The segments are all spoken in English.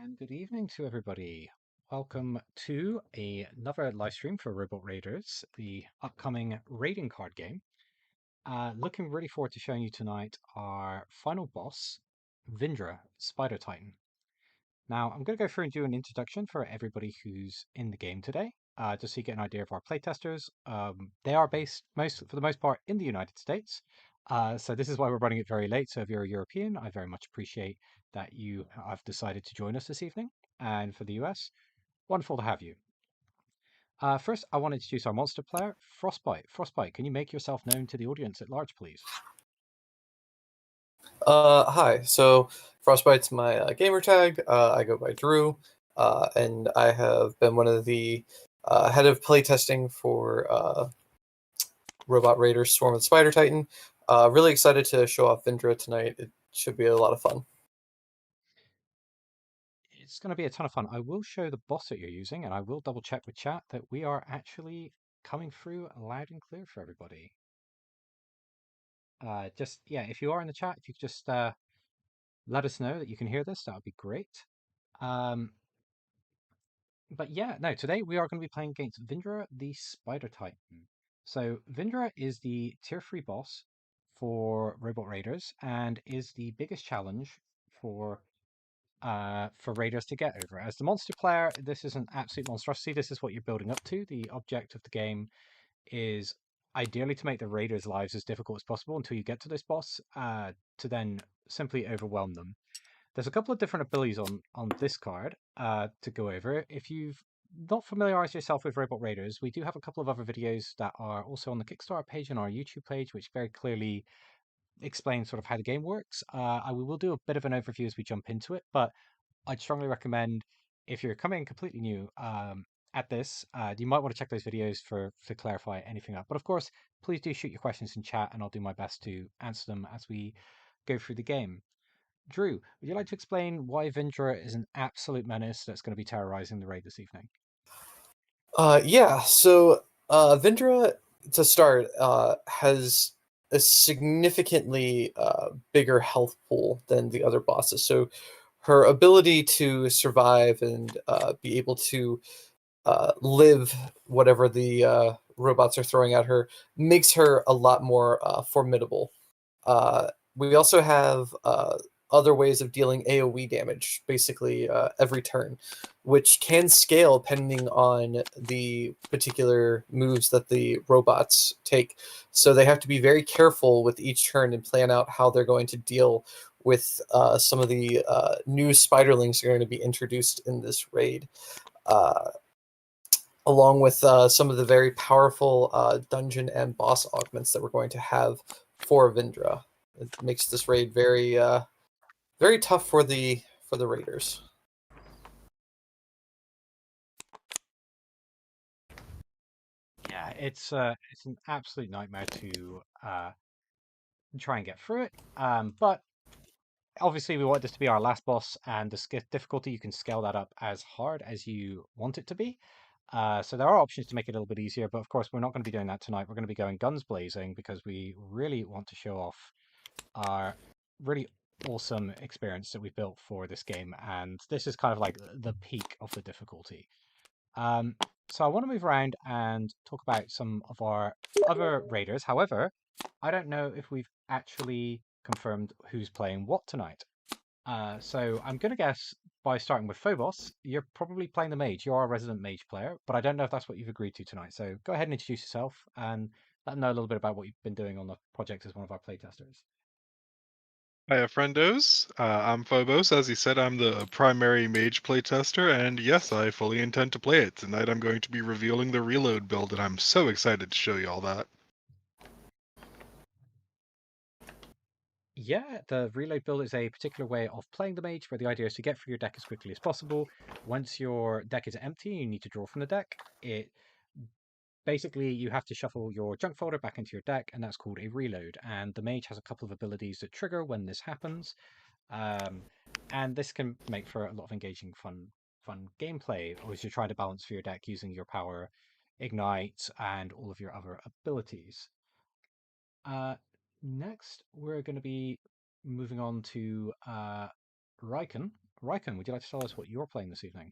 And good evening to everybody. Welcome to another live stream for Robot Raiders, the upcoming raiding card game. Looking really forward to showing you tonight our final boss, Vindra, Spider Titan. Now, I'm going to go through and do an introduction for everybody who's in the game today, just so you get an idea of our playtesters. They are based, for the most part, in the United States. So this is why we're running it very late. So if you're a European, I very much appreciate that you have decided to join us this evening. And for the US, wonderful to have you. First, I want to introduce our monster player, Frostbite. Frostbite, can you make yourself known to the audience at large, please? Hi. So Frostbite's my gamer tag. I go by Drew, and I have been one of the head of playtesting for Robot Raiders Swarm of the Spider Titan. Really excited to show off Vindra tonight. It should be a lot of fun. It's going to be a ton of fun. I will show the boss that you're using, and I will double check with chat that we are actually coming through loud and clear for everybody. Yeah, if you are in the chat, if you could just let us know that you can hear this, that would be great. Um, but yeah, no, today we are going to be playing against Vindra, the Spider Titan. So Vindra is the tier 3 boss for Robot Raiders and is the biggest challenge for Raiders to get over. As the monster player, this is an absolute monstrosity. This is what you're building up to. The object of the game is ideally to make the Raiders' lives as difficult as possible until you get to this boss, to then simply overwhelm them. There's a couple of different abilities on this card to go over. If you've not familiarized yourself with Robot Raiders, we do have a couple of other videos that are also on the Kickstarter page and our YouTube page, which very clearly explain sort of how the game works. I will do a bit of an overview as we jump into it, but I'd strongly recommend if you're coming completely new at this, you might want to check those videos to clarify anything up. But of course, please do shoot your questions in chat, and I'll do my best to answer them as we go through the game. Drew, would you like to explain why Vindra is an absolute menace that's going to be terrorizing the raid this evening? Yeah. So Vindra, to start, has a significantly bigger health pool than the other bosses. So her ability to survive and be able to live whatever the robots are throwing at her makes her a lot more formidable. We also have other ways of dealing AoE damage, basically every turn, which can scale depending on the particular moves that the robots take. So they have to be very careful with each turn and plan out how they're going to deal with some of the new spiderlings that are going to be introduced in this raid. Uh, Along with some of the very powerful dungeon and boss augments that we're going to have for Vindra. It makes this raid very tough for the raiders. Yeah, it's an absolute nightmare to try and get through it. But obviously, we want this to be our last boss, and the difficulty you can scale that up as hard as you want it to be. So there are options to make it a little bit easier, but of course, we're not going to be doing that tonight. We're going to be going guns blazing because we really want to show off our really awesome experience that we built for this game, and this is kind of like the peak of the difficulty. Um, so I want to move around and talk about some of our other raiders. However, I don't know if we've actually confirmed who's playing what tonight. So I'm going to guess by starting with Phobos, you're probably playing the mage. You're a resident mage player, but I don't know if that's what you've agreed to tonight. So go ahead and introduce yourself and let them know a little bit about what you've been doing on the project as one of our playtesters. Hiya, friendos. I'm Phobos. As he said, I'm the primary mage playtester, and yes, I fully intend to play it. Tonight I'm going to be revealing the reload build, and I'm so excited to show you all that. Yeah, the reload build is a particular way of playing the mage where the idea is to get through your deck as quickly as possible. Once your deck is empty, you need to draw from the deck. It basically you have to shuffle your junk folder back into your deck, and that's called a reload. And the mage has a couple of abilities that trigger when this happens, um, and this can make for a lot of engaging, fun gameplay as you're trying to balance for your deck using your power, ignite, and all of your other abilities. Uh, Next, we're going to be moving on to Riken. Raikon, would you like to tell us what you're playing this evening?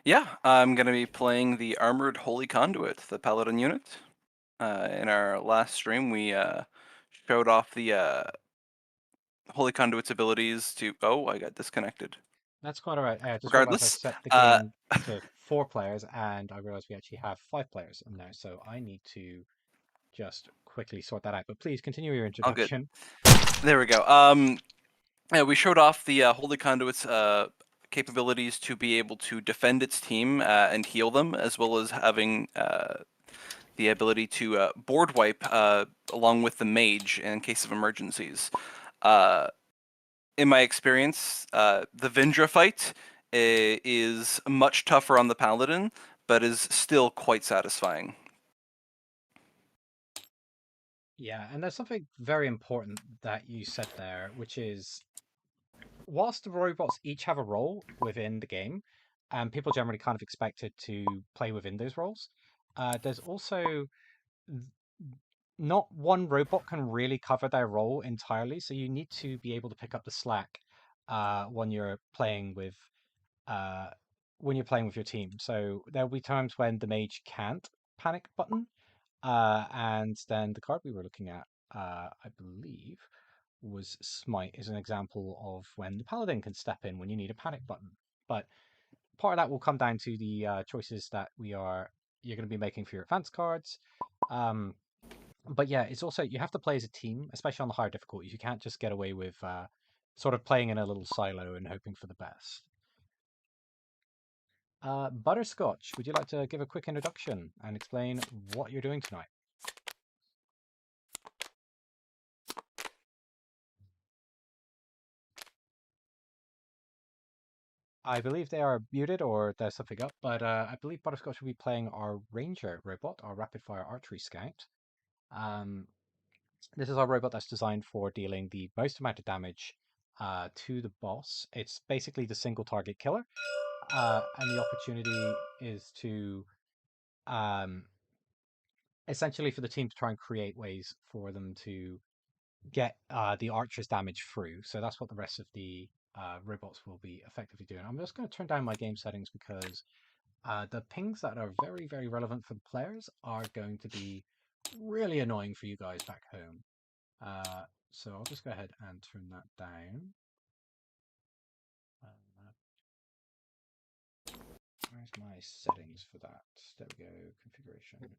Yeah, I'm going to be playing the Armored Holy Conduit, the Paladin unit. In our last stream, we showed off the Holy Conduit's abilities to... Oh, I got disconnected. That's quite all right. I just realized I Regardless, set the uh, game to 4 players, and I realized we actually have 5 players in there, so I need to just quickly sort that out. But please continue your all good. introduction. There we go. Yeah, we showed off the Holy Conduit's capabilities to be able to defend its team and heal them, as well as having the ability to board wipe along with the mage in case of emergencies. In my experience, the Vindra fight is much tougher on the Paladin, but is still quite satisfying. Yeah, and there's something very important that you said there, which is whilst the robots each have a role within the game, and people generally kind of expected to play within those roles, there's also not one robot can really cover their role entirely, so you need to be able to pick up the slack when you're playing with uh, your team. So there'll be times when the mage can't panic button, and then the card we were looking at, I believe, was Smite, is an example of when the paladin can step in when you need a panic button. But part of that will come down to the choices that you're going to be making for your advanced cards. Um, but yeah, it's also you have to play as a team, especially on the higher difficulties. You can't just get away with sort of playing in a little silo and hoping for the best. Butterscotch, would you like to give a quick introduction and explain what you're doing tonight? I believe they are muted or there's something up, but I believe Butterscotch will be playing our Ranger robot, our rapid fire archery scout. Um, this is our robot that's designed for dealing the most amount of damage to the boss. It's basically the single target killer, and the opportunity is to um, essentially for the team to try and create ways for them to get the archer's damage through. So that's what the rest of the robots will be effectively doing. I'm just going to turn down my game settings because the pings that are very, very relevant for the players are going to be really annoying for you guys back home. So I'll just go ahead and turn that down. Where's my settings for that? There we go, configuration,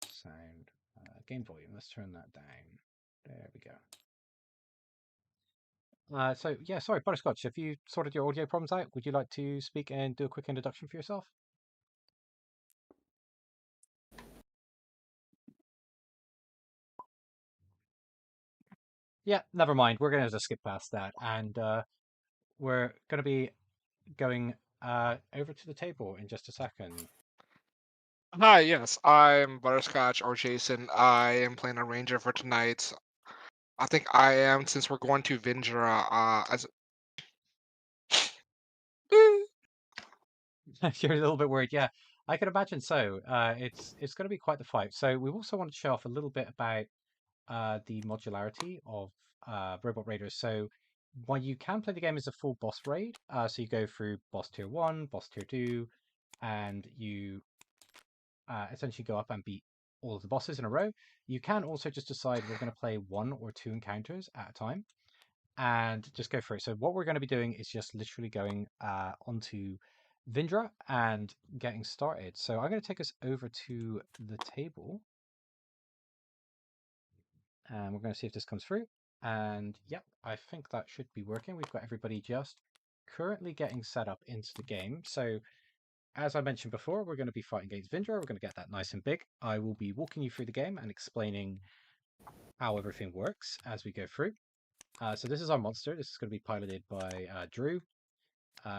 sound, game volume. Let's turn that down. There we go. So yeah, sorry, Butterscotch, have you sorted your audio problems out? Would you like to speak and do a quick introduction for yourself? Yeah, never mind. We're going to just skip past that, and we're going to be going over to the table in just a second. Hi, yes, I'm Butterscotch or Jason. I am playing a ranger for tonight. I think I am since we're going to Vindra. As You're a little bit worried, yeah. I can imagine so. It's going to be quite the fight. So we also want to show off a little bit about the modularity of Robot Raiders. So while you can play the game as a full boss raid, so you go through boss tier 1, boss tier 2, and you essentially go up and beat all of the bosses in a row. You can also just decide we're going to play 1 or 2 encounters at a time and just go for it. So what we're going to be doing is just literally going onto Vindra and getting started. So I'm going to take us over to the table. And we're going to see if this comes through. And yep, I think that should be working. We've got everybody just currently getting set up into the game. So as I mentioned before, we're going to be fighting against Vindra. We're going to get that nice and big. I will be walking you through the game and explaining how everything works as we go through. So this is our monster. This is going to be piloted by Drew.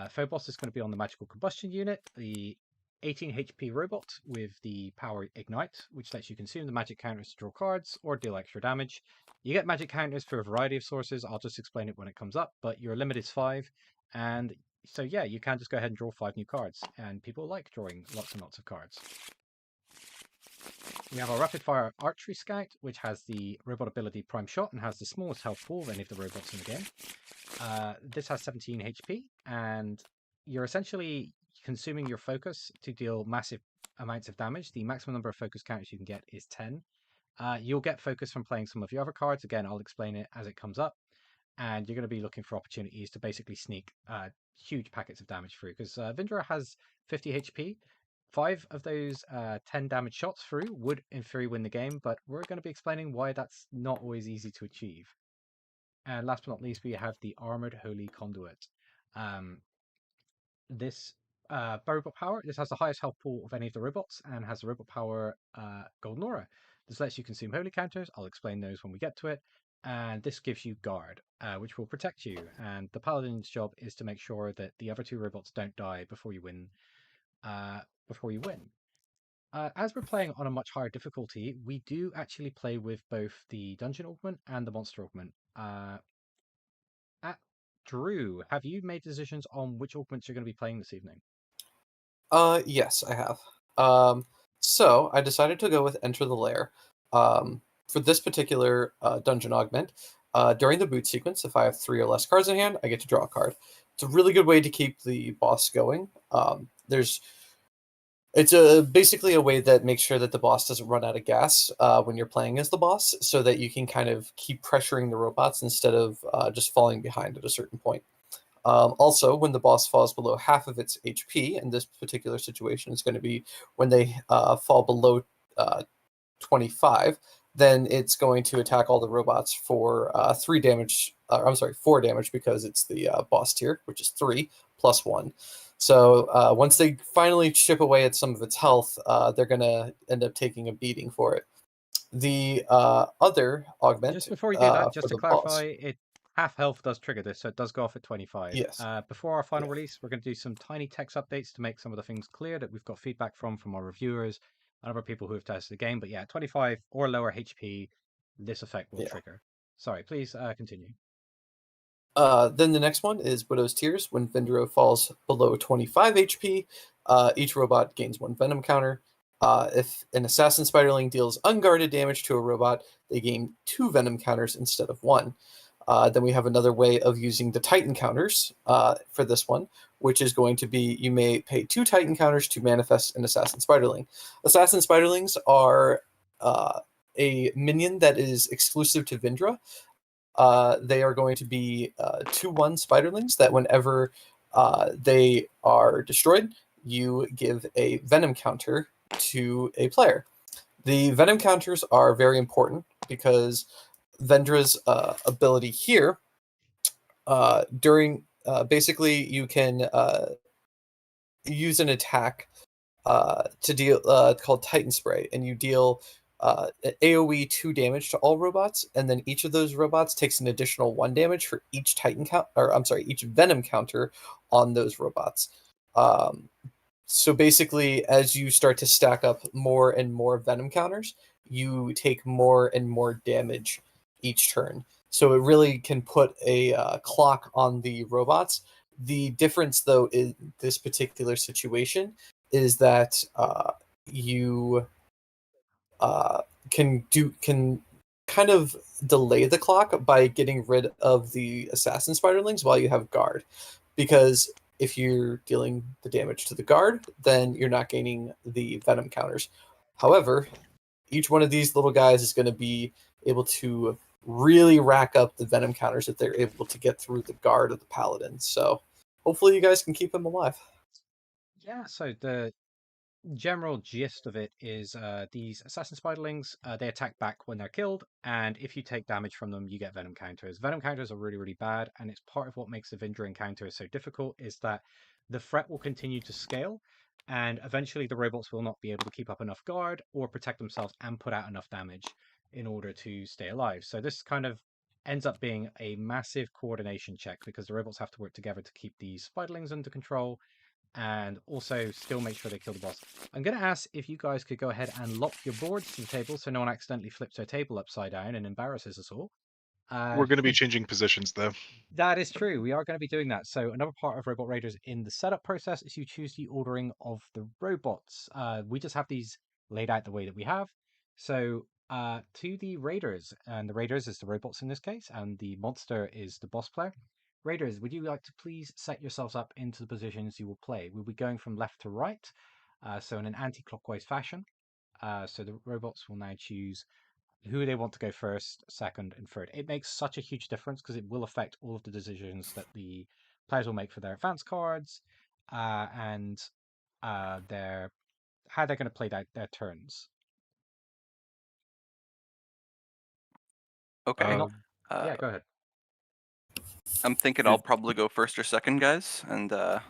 Phobos is going to be on the magical combustion unit, the 18 HP robot with the power ignite, which lets you consume the magic counters to draw cards or deal extra damage. You get magic counters for a variety of sources. I'll just explain it when it comes up, but your limit is 5. And so yeah, you can just go ahead and draw 5 new cards, and people like drawing lots and lots of cards. We have our rapid fire archery scout, which has the robot ability prime shot and has the smallest health pool of any of the robots in the game. This has 17 HP, and you're essentially consuming your focus to deal massive amounts of damage. The maximum number of focus counters you can get is 10. You'll get focus from playing some of your other cards. Again, I'll explain it as it comes up. And you're going to be looking for opportunities to basically sneak huge packets of damage through, because Vindra has 50 HP. 5 of those 10 damage shots through would, in theory, win the game, but we're going to be explaining why that's not always easy to achieve. And last but not least, we have the Armored Holy Conduit. This robot power, this has the highest health pool of any of the robots and has the robot power Golden Aura. This lets you consume holy counters. I'll explain those when we get to it. And this gives you guard, which will protect you. And the paladin's job is to make sure that the other 2 robots don't die before you win. As we're playing on a much higher difficulty, we do actually play with both the dungeon augment and the monster augment. Drew, have you made decisions on which augments you're going to be playing this evening? Yes, I have. So I decided to go with Enter the Lair. For this particular dungeon augment, during the boot sequence, if I have 3 or less cards in hand, I get to draw a card. It's a really good way to keep the boss going. It's basically a way that makes sure that the boss doesn't run out of gas when you're playing as the boss, so that you can kind of keep pressuring the robots instead of just falling behind at a certain point. Also, when the boss falls below half of its HP, in this particular situation, it's going to be when they fall below 25, then it's going to attack all the robots for 3 damage. I'm sorry, 4 damage, because it's the boss tier, which is 3 plus 1. So once they finally chip away at some of its health, they're going to end up taking a beating for it. The other augment, just before you do that, just for to the boss. clarify, half health does trigger this, so it does go off at 25. Yes. Before our final release, we're going to do some tiny text updates to make some of the things clear that we've got feedback from our reviewers and other people who have tested the game. But yeah, 25 or lower HP, this effect will trigger. Sorry, please continue. Then the next one is Widow's Tears. When Vindra falls below 25 HP, each robot gains 1 venom counter. If an assassin spiderling deals unguarded damage to a robot, they gain 2 venom counters instead of 1. Then we have another way of using the Titan counters for this one, which is going to be, you may pay 2 Titan counters to manifest an assassin spiderling. Assassin spiderlings are a minion that is exclusive to Vindra. They are going to be 2/1 spiderlings that whenever they are destroyed, you give a venom counter to a player. The venom counters are very important because Vendra's ability here, during basically you can use an attack to deal called Titan Spray, and you deal AoE 2 damage to all robots, and then each of those robots takes an additional 1 damage for each each venom counter on those robots. So basically, as you start to stack up more and more venom counters, you take more and more damage each turn. So it really can put a clock on the robots. The difference, though, in this particular situation is that you can kind of delay the clock by getting rid of the assassin spiderlings while you have guard, because if you're dealing the damage to the guard, then you're not gaining the venom counters. However, each one of these little guys is going to be able to really rack up the venom counters if they're able to get through the guard of the paladin. So hopefully you guys can keep them alive. Yeah, so the general gist of it is these assassin spiderlings, they attack back when they're killed, and if you take damage from them, you get venom counters. Venom counters are really, really bad, and it's part of what makes the Vindra encounter so difficult, is that the threat will continue to scale, and eventually the robots will not be able to keep up enough guard or protect themselves and put out enough damage in order to stay alive. So this kind of ends up being a massive coordination check, because the robots have to work together to keep these spiderlings under control and also still make sure they kill the boss. I'm going to ask if you guys could go ahead and lock your boards to the table so no one accidentally flips their table upside down and embarrasses us all. We're going to be changing positions, though. That is true. We are going to be doing that. So another part of Robot Raiders in the setup process is you choose the ordering of the robots. We just have these laid out the way that we have. So to the raiders, and the raiders is the robots in this case, and the monster is the boss player. Raiders, would you like to please set yourselves up into the positions you will play? We'll be going from left to right, so in an anti-clockwise fashion. So the robots will now choose who they want to go first, second, and third. It makes such a huge difference because it will affect all of the decisions that the players will make for their advance cards and their how they're going to play their turns. Okay. Not, yeah, Uh, go ahead. I'm thinking I'll probably go first or second, guys. And what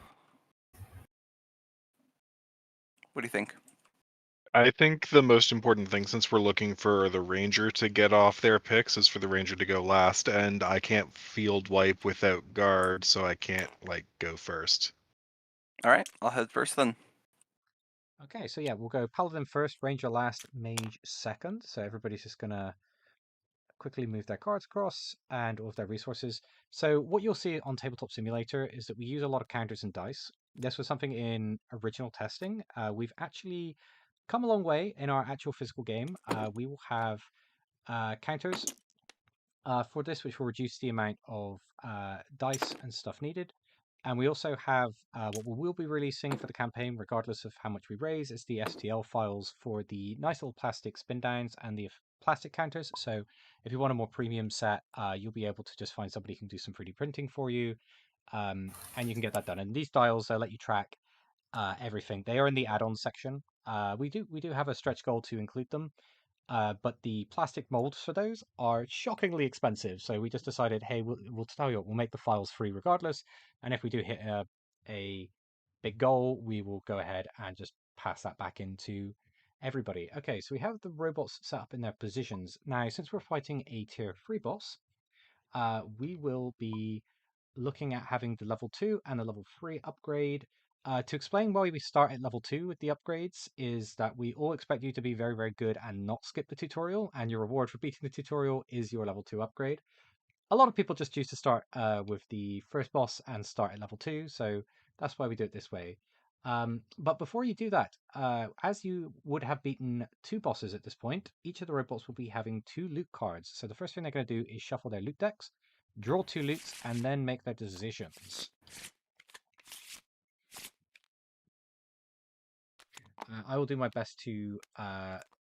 do you think? I think the most important thing, since we're looking for the ranger to get off their picks, is for the ranger to go last, and I can't field wipe without guard, so I can't go first. All right, I'll head first then. Okay, so yeah, we'll go Paladin first, Ranger last, Mage second. So everybody's just gonna quickly move their cards across and all of their resources. So what you'll see on Tabletop Simulator is that we use a lot of counters and dice. This was something in original testing. We've actually come a long way in our actual physical game. We will have counters for this, which will reduce the amount of dice and stuff needed. And we also have what we will be releasing for the campaign, regardless of how much we raise, is the STL files for the nice little plastic spin downs and the plastic counters. So if you want a more premium set, you'll be able to just find somebody who can do some 3D printing for you, and you can get that done. And these dials, they'll let you track everything. They are in the add-on section. We do have a stretch goal to include them, but the plastic molds for those are shockingly expensive. So we just decided, hey, we'll tell you what, we'll make the files free regardless. And if we do hit a big goal, we will go ahead and just pass that back into everybody. Okay, so we have the robots set up in their positions. Now, since we're fighting a tier 3 boss, we will be looking at having the level 2 and the level 3 upgrade. To explain why we start at level 2 with the upgrades is that we all expect you to be very, very good and not skip the tutorial, and your reward for beating the tutorial is your level 2 upgrade. A lot of people just choose to start with the first boss and start at level 2, so that's why we do it this way. But before you do that, as you would have beaten 2 bosses at this point, each of the robots will be having 2 loot cards. So the first thing they're going to do is shuffle their loot decks, draw 2 loots, and then make their decisions. I will do my best to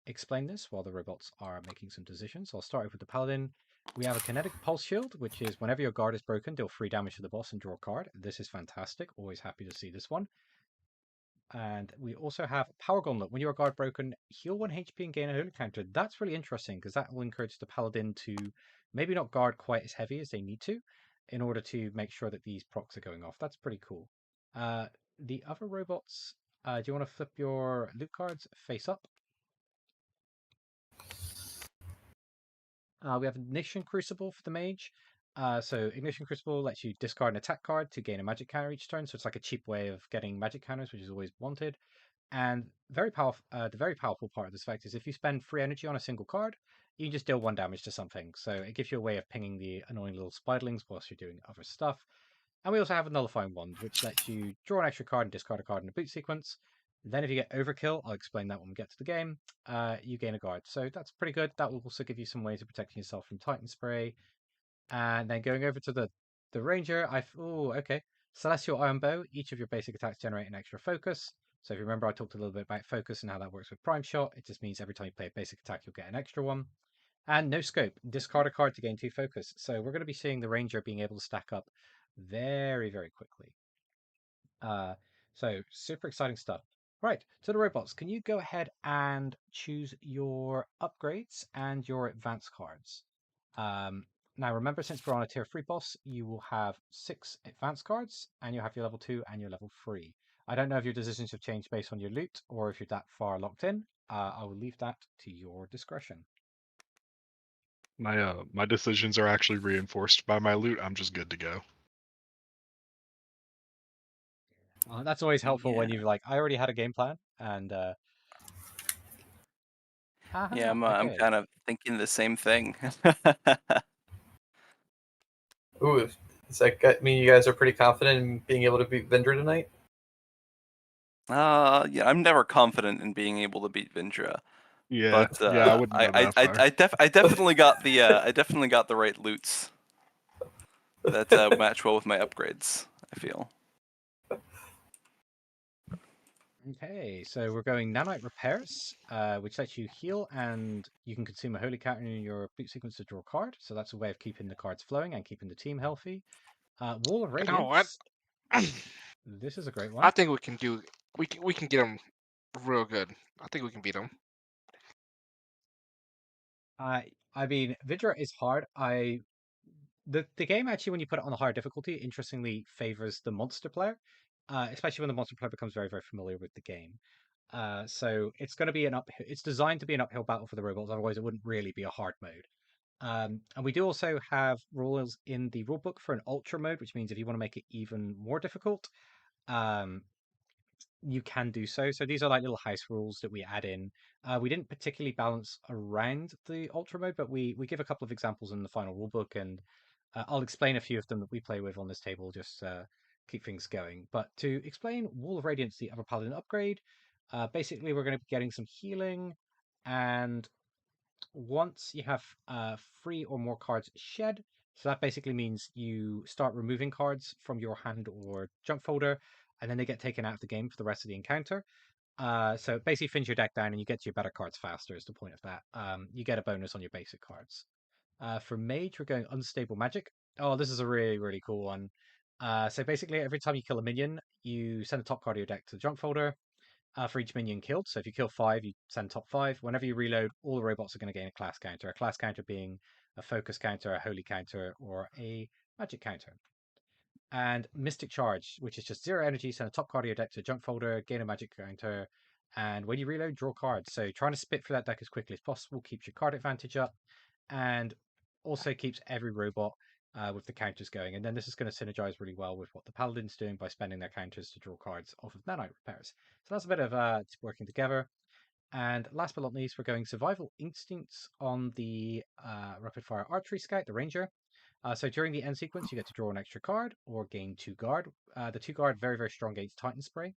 explain this while the robots are making some decisions. So I'll start off with the Paladin. We have a Kinetic Pulse Shield, which is whenever your guard is broken, deal 3 damage to the boss and draw a card. This is fantastic. Always happy to see this one. And we also have Power Gauntlet. When your guard broken, heal 1 HP and gain a holy counter. That's really interesting because that will encourage the Paladin to maybe not guard quite as heavy as they need to in order to make sure that these procs are going off. That's pretty cool. The other robots, do you want to flip your loot cards face up? We have Ignition Crucible for the mage. So Ignition Crucible lets you discard an attack card to gain a magic counter each turn. So it's like a cheap way of getting magic counters, which is always wanted. And very powerful. The very powerful part of this effect is if you spend free energy on a single card, you can just deal 1 damage to something. So it gives you a way of pinging the annoying little spiderlings whilst you're doing other stuff. And we also have a Nullifying Wand, which lets you draw an extra card and discard a card in a boot sequence. Then if you get Overkill, I'll explain that when we get to the game, you gain a guard. So that's pretty good. That will also give you some ways of protecting yourself from Titan Spray. And then going over to the Ranger, okay. Celestial Iron Bow. Each of your basic attacks generate an extra focus. So if you remember, I talked a little bit about focus and how that works with Prime Shot. It just means every time you play a basic attack, you'll get an extra one. And no scope. Discard a card to gain 2 focus. So we're going to be seeing the Ranger being able to stack up very, very quickly. So super exciting stuff. Right, so the robots, can you go ahead and choose your upgrades and your advance cards? Now remember, since we're on a tier 3 boss, you will have 6 advance cards, and you'll have your level 2 and your level 3. I don't know if your decisions have changed based on your loot, or if you're that far locked in. I will leave that to your discretion. My decisions are actually reinforced by my loot. I'm just good to go. That's always helpful when Yeah. you've like, I already had a game plan, and Yeah, I'm okay. kind of thinking the same thing. Ooh, does that mean you guys are pretty confident in being able to beat Vindra tonight? Yeah, I'm never confident in being able to beat Vindra, Yeah, but yeah, I wouldn't go that far. I definitely got the I definitely got the right loots that match well with my upgrades, I feel. Okay, so we're going Nanite Repairs, which lets you heal, and you can consume a holy counter in your boot sequence to draw a card. So that's a way of keeping the cards flowing and keeping the team healthy. Wall of You know what? Radiance. This is a great I one. think we can do. We can get him real good. I think we can beat him. I mean, Vidra is hard. The game actually, when you put it on the higher difficulty, interestingly favors the monster player, especially when the monster player becomes very, very familiar with the game. So it's going to be an uphill. It's designed to be an uphill battle for the robots. Otherwise, it wouldn't really be a hard mode. And we do also have rules in the rulebook for an ultra mode, which means if you want to make it even more difficult, um, you can do so. So these are like little house rules that we add in. We didn't particularly balance around the ultra mode, but we give a couple of examples in the final rulebook, and I'll explain a few of them that we play with on this table, just keep things going. But to explain Wall of Radiance, the other paladin upgrade, basically we're going to be getting some healing, and once you have 3 or more cards shed, so that basically means you start removing cards from your hand or junk folder, and then they get taken out of the game for the rest of the encounter. So it basically thins your deck down, and you get to your better cards faster. Is the point of that? You get a bonus on your basic cards. For Mage, we're going Unstable Magic. Oh, this is a really, really cool one. So basically, every time you kill a minion, you send the top card of your deck to the junk folder for each minion killed. So if you kill 5, you send top 5. Whenever you reload, all the robots are going to gain a class counter. A class counter being a focus counter, a holy counter, or a magic counter. And Mystic Charge, which is just 0 energy, send a top card of your deck to a junk folder, gain a magic counter, and when you reload, draw cards. So trying to spit through that deck as quickly as possible keeps your card advantage up, and also keeps every robot with the counters going. And then this is going to synergize really well with what the Paladin's doing by spending their counters to draw cards off of Nanite Repairs. So that's a bit of working together. And last but not least, we're going Survival Instincts on the Rapid Fire Archery Scout, the Ranger. So during the end sequence, you get to draw an extra card or gain 2 guard. The 2 guard, very, very strong against Titan Spray.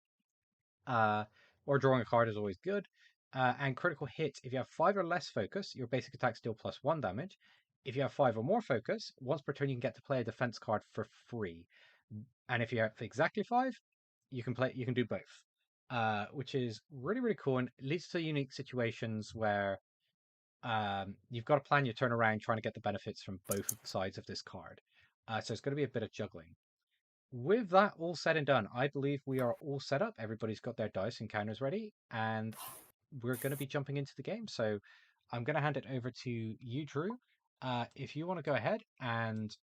Uh, or drawing a card is always good. And critical hit, if you have 5 or less focus, your basic attacks deal +1 damage. If you have 5 or more focus, once per turn you can get to play a defense card for free. And if you have exactly 5, you can do both. Which is really, really cool, and leads to unique situations where you've got to plan your turn around trying to get the benefits from both of the sides of this card. So it's going to be a bit of juggling. With that all said and done, I believe we are all set up. Everybody's got their dice and counters ready, and we're going to be jumping into the game. So I'm going to hand it over to you, Drew. If you want to go ahead and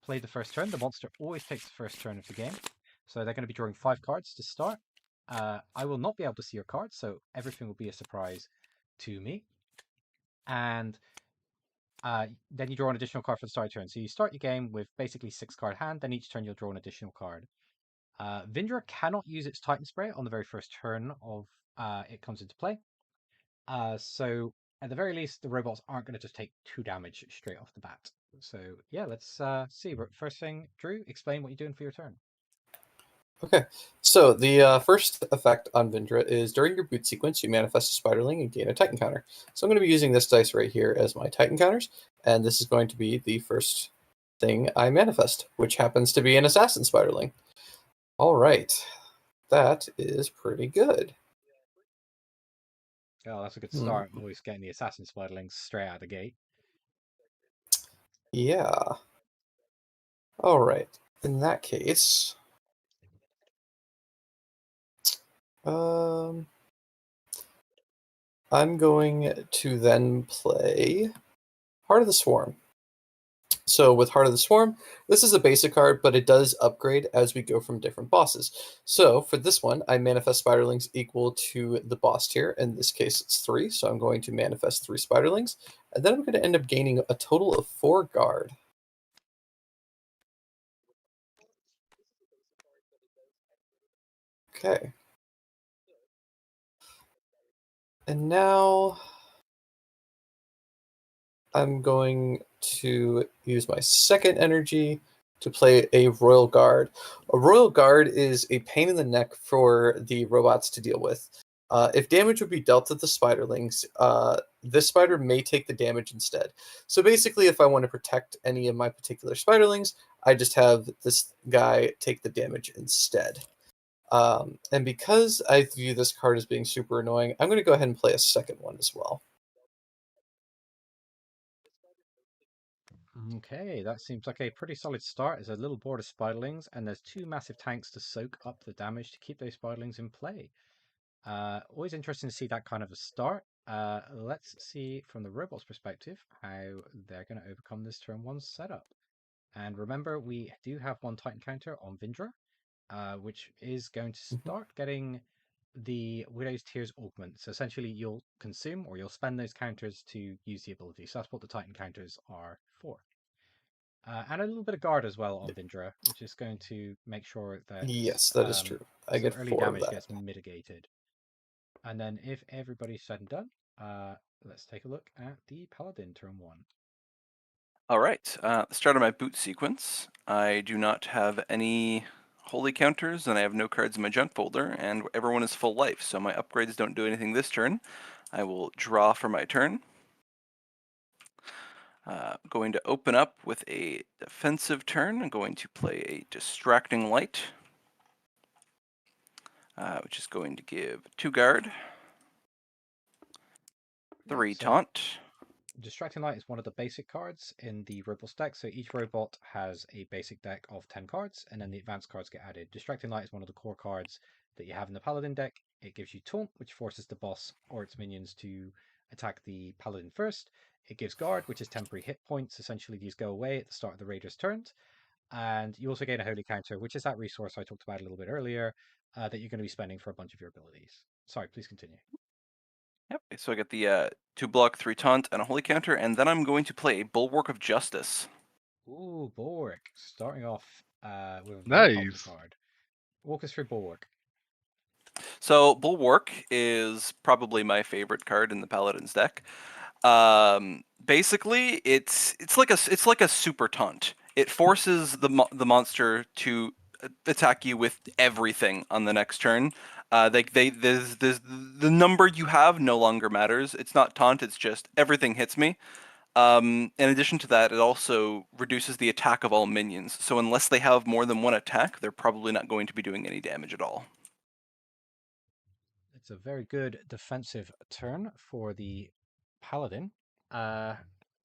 play the first turn, the monster always takes the first turn of the game. So they're going to be drawing 5 cards to start. I will not be able to see your cards, so everything will be a surprise to me. And then you draw an additional card for the start turn. So you start your game with basically 6-card hand, then each turn you'll draw an additional card. Vindra cannot use its Titan Spray on the very first turn of it comes into play. So at the very least, the robots aren't going to just take 2 damage straight off the bat. So yeah, let's see. First thing, Drew, explain what you're doing for your turn. Okay, so the first effect on Vindra is during your boot sequence, you manifest a Spiderling and gain a Titan counter. So I'm going to be using this dice right here as my Titan counters, and this is going to be the first thing I manifest, which happens to be an Assassin Spiderling. All right, that is pretty good. Oh, that's a good start. Always getting the Assassin Spiderlings straight out of the gate. Yeah. All right, in that case, I'm going to then play Heart of the Swarm. So with Heart of the Swarm, this is a basic card, but it does upgrade as we go from different bosses. So for this one, I manifest Spiderlings equal to the boss tier. In this case, it's 3, so I'm going to manifest 3 Spiderlings. And then I'm going to end up gaining a total of 4 guard. Okay. And now I'm going to use my second energy to play a Royal Guard. A Royal Guard is a pain in the neck for the robots to deal with. If damage would be dealt to the spiderlings, this spider may take the damage instead. So basically, if I want to protect any of my particular spiderlings, I just have this guy take the damage instead. And because I view this card as being super annoying, I'm going to go ahead and play a second one as well. Okay, that seems like a pretty solid start. There's a little board of spiderlings, and there's 2 massive tanks to soak up the damage to keep those spiderlings in play. Always interesting to see that kind of a start. Let's see from the robot's perspective how they're going to overcome this turn 1 setup. And remember, we do have 1 Titan counter on Vindra, which is going to start getting the Widow's Tears augment. So essentially, you'll consume or you'll spend those counters to use the ability. So that's what the Titan counters are for. And a little bit of guard as well on Vindra, which is going to make sure that Yes, that is true. I some get early 4 of damage that. gets mitigated. And then if everybody's said and done, let's take a look at the Paladin turn 1. All right. The start of my boot sequence. I do not have any holy counters, and I have no cards in my junk folder, and everyone is full life, so my upgrades don't do anything this turn. I will draw for my turn. Going to open up with a defensive turn. I'm going to play a Distracting Light, which is going to give 2 guard, 3 So taunt. Distracting Light is one of the basic cards in the robot's deck. So each robot has a basic deck of 10 cards, and then the advanced cards get added. Distracting Light is one of the core cards that you have in the Paladin deck. It gives you Taunt, which forces the boss or its minions to attack the Paladin first. It gives Guard, which is temporary hit points. Essentially, these go away at the start of the Raider's turns. And you also gain a Holy Counter, which is that resource I talked about a little bit earlier that you're going to be spending for a bunch of your abilities. Sorry, please continue. Yep. So I get the 2 block, 3 taunt, and a holy counter, and then I'm going to play a Bulwark of Justice. Ooh, Bulwark. Starting off with a very powerful Nice. card. Walk us through Bulwark. So Bulwark is probably my favorite card in the Paladin's deck. Basically, it's like a super taunt. It forces the monster to attack you with everything on the next turn. There's the number you have no longer matters. It's not taunt. It's just everything hits me. In addition to that, it also reduces the attack of all minions. So unless they have more than 1 attack, they're probably not going to be doing any damage at all. It's a very good defensive turn for the Paladin.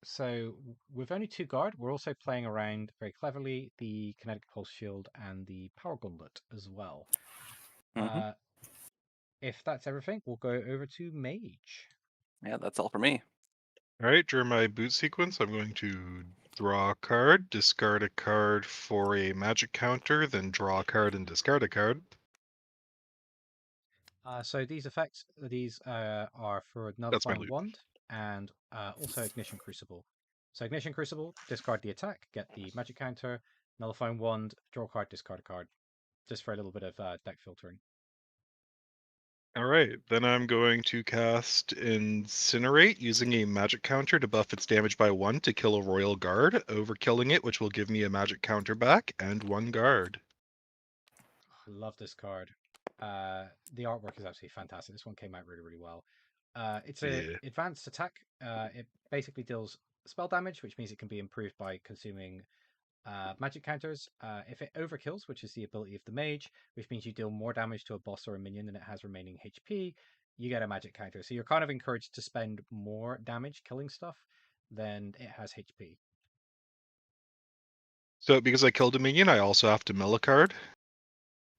So with only 2 guard, we're also playing around very cleverly the Kinetic Pulse Shield and the Power Gauntlet as well. Mm-hmm. If that's everything, we'll go over to Mage. Yeah, that's all for me. All right, during my boot sequence, I'm going to draw a card, discard a card for a magic counter, then draw a card and discard a card. So these effects, these are for That's my Nullifying loot. Wand and also Ignition Crucible. So Ignition Crucible, discard the attack, get the magic counter, Nullifying Wand, draw a card, discard a card. Just for a little bit of deck filtering. All right, then I'm going to cast Incinerate using a magic counter to buff its damage by 1 to kill a Royal Guard, overkilling it, which will give me a magic counter back and 1 guard. Love this card. The artwork is absolutely fantastic. This one came out really, really well. It's a Yeah. advanced attack. It basically deals spell damage, which means it can be improved by consuming magic counters. If it overkills, which is the ability of the mage, which means you deal more damage to a boss or a minion than it has remaining HP, you get a magic counter. So you're kind of encouraged to spend more damage killing stuff than it has HP. So because I killed a minion, I also have to mill a card.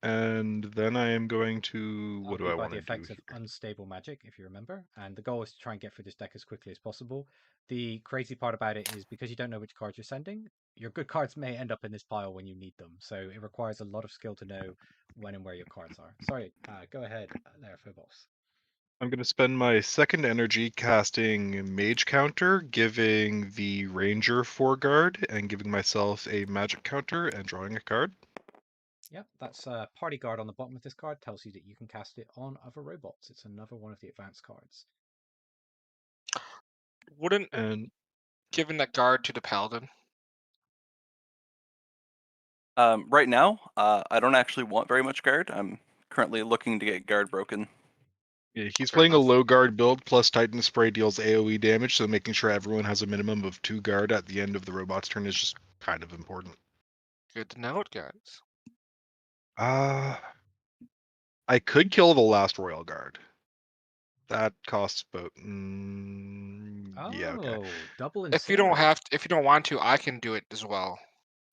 And then I am going to... That'll What do be I by want the to do effects of here? unstable magic, if you remember. And the goal is to try and get through this deck as quickly as possible. The crazy part about it is because you don't know which cards you're sending, your good cards may end up in this pile when you need them. So it requires a lot of skill to know when and where your cards are. Sorry, go ahead there, Phobos. I'm going to spend my second energy casting Mage Counter, giving the Ranger 4 guard, and giving myself a magic counter and drawing a card. Yep, that's Party Guard on the bottom of this card. Tells you that you can cast it on other robots. It's another one of the advanced cards. Wouldn't And giving that guard to the paladin Right now, I don't actually want very much guard. I'm currently looking to get guard broken. Yeah, he's Fair playing a enough. low guard build plus Titan Spray deals AoE damage, so making sure everyone has a minimum of 2 guard at the end of the robot's turn is just kind of important. Good to know it, guys. I could kill the last Royal Guard. That costs about. Yeah, okay. Oh, double If you don't incinerate. if you don't want to, I can do it as well.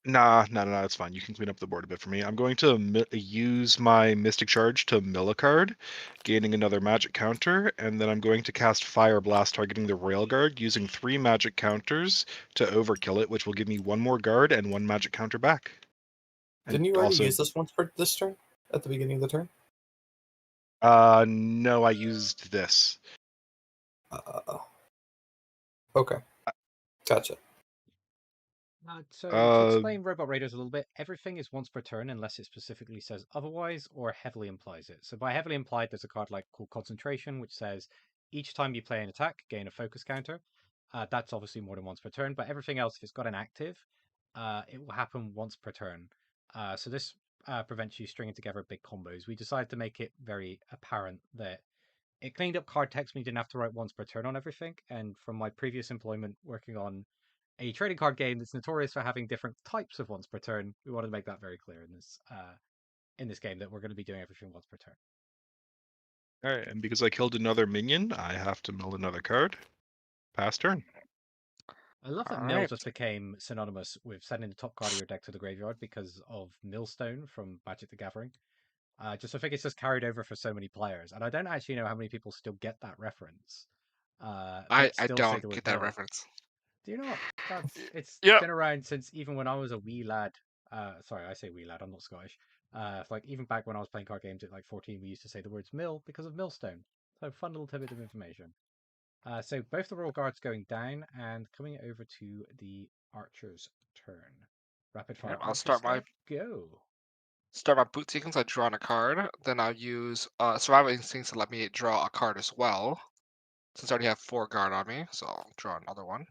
Nah, it's fine. You can clean up the board a bit for me. I'm going to use my Mystic Charge to mill a card, gaining another magic counter, and then I'm going to cast Fire Blast targeting the Rail Guard, using 3 magic counters to overkill it, which will give me 1 more guard and 1 magic counter back. And Didn't you already also, use this once for this turn? At the beginning of the turn? no, I used this. Okay. Gotcha. So to Uh, explain Robot Raiders a little bit, everything is once per turn unless it specifically says otherwise or heavily implies it. So by heavily implied, there's a card like called Concentration, which says each time you play an attack, gain a focus counter. That's obviously more than once per turn, but everything else, if it's got an active, it will happen once per turn. So this prevents you stringing together big combos. We decided to make it very apparent that it cleaned up card text, and you didn't have to write once per turn on everything. And from my previous employment working on a trading card game that's notorious for having different types of once per turn, we wanted to make that very clear in this game that we're going to be doing everything once per turn. Alright, and because I killed another minion, I have to mill another card. Pass turn. I love that All mill right. just became synonymous with sending the top card of your deck to the graveyard because of Millstone from Magic the Gathering. I think it's just carried over for so many players, and I don't actually know how many people still get that reference. That I still say don't the word get that mill. reference. Do you not? It's Yeah. been around since even when I was a wee lad. Sorry, I say wee lad. I'm not Scottish. Like even back when I was playing card games at like 14, we used to say the words mill because of millstone. So fun little tidbit of information. So both the royal guards going down and coming over to the archer's turn. Rapid Yep, fire I'll archer start stuff. Go. my boot sequence. I draw on a card. Then I'll use survival instincts to let me draw a card as well. Since I already have 4 guard on me, so I'll draw another one.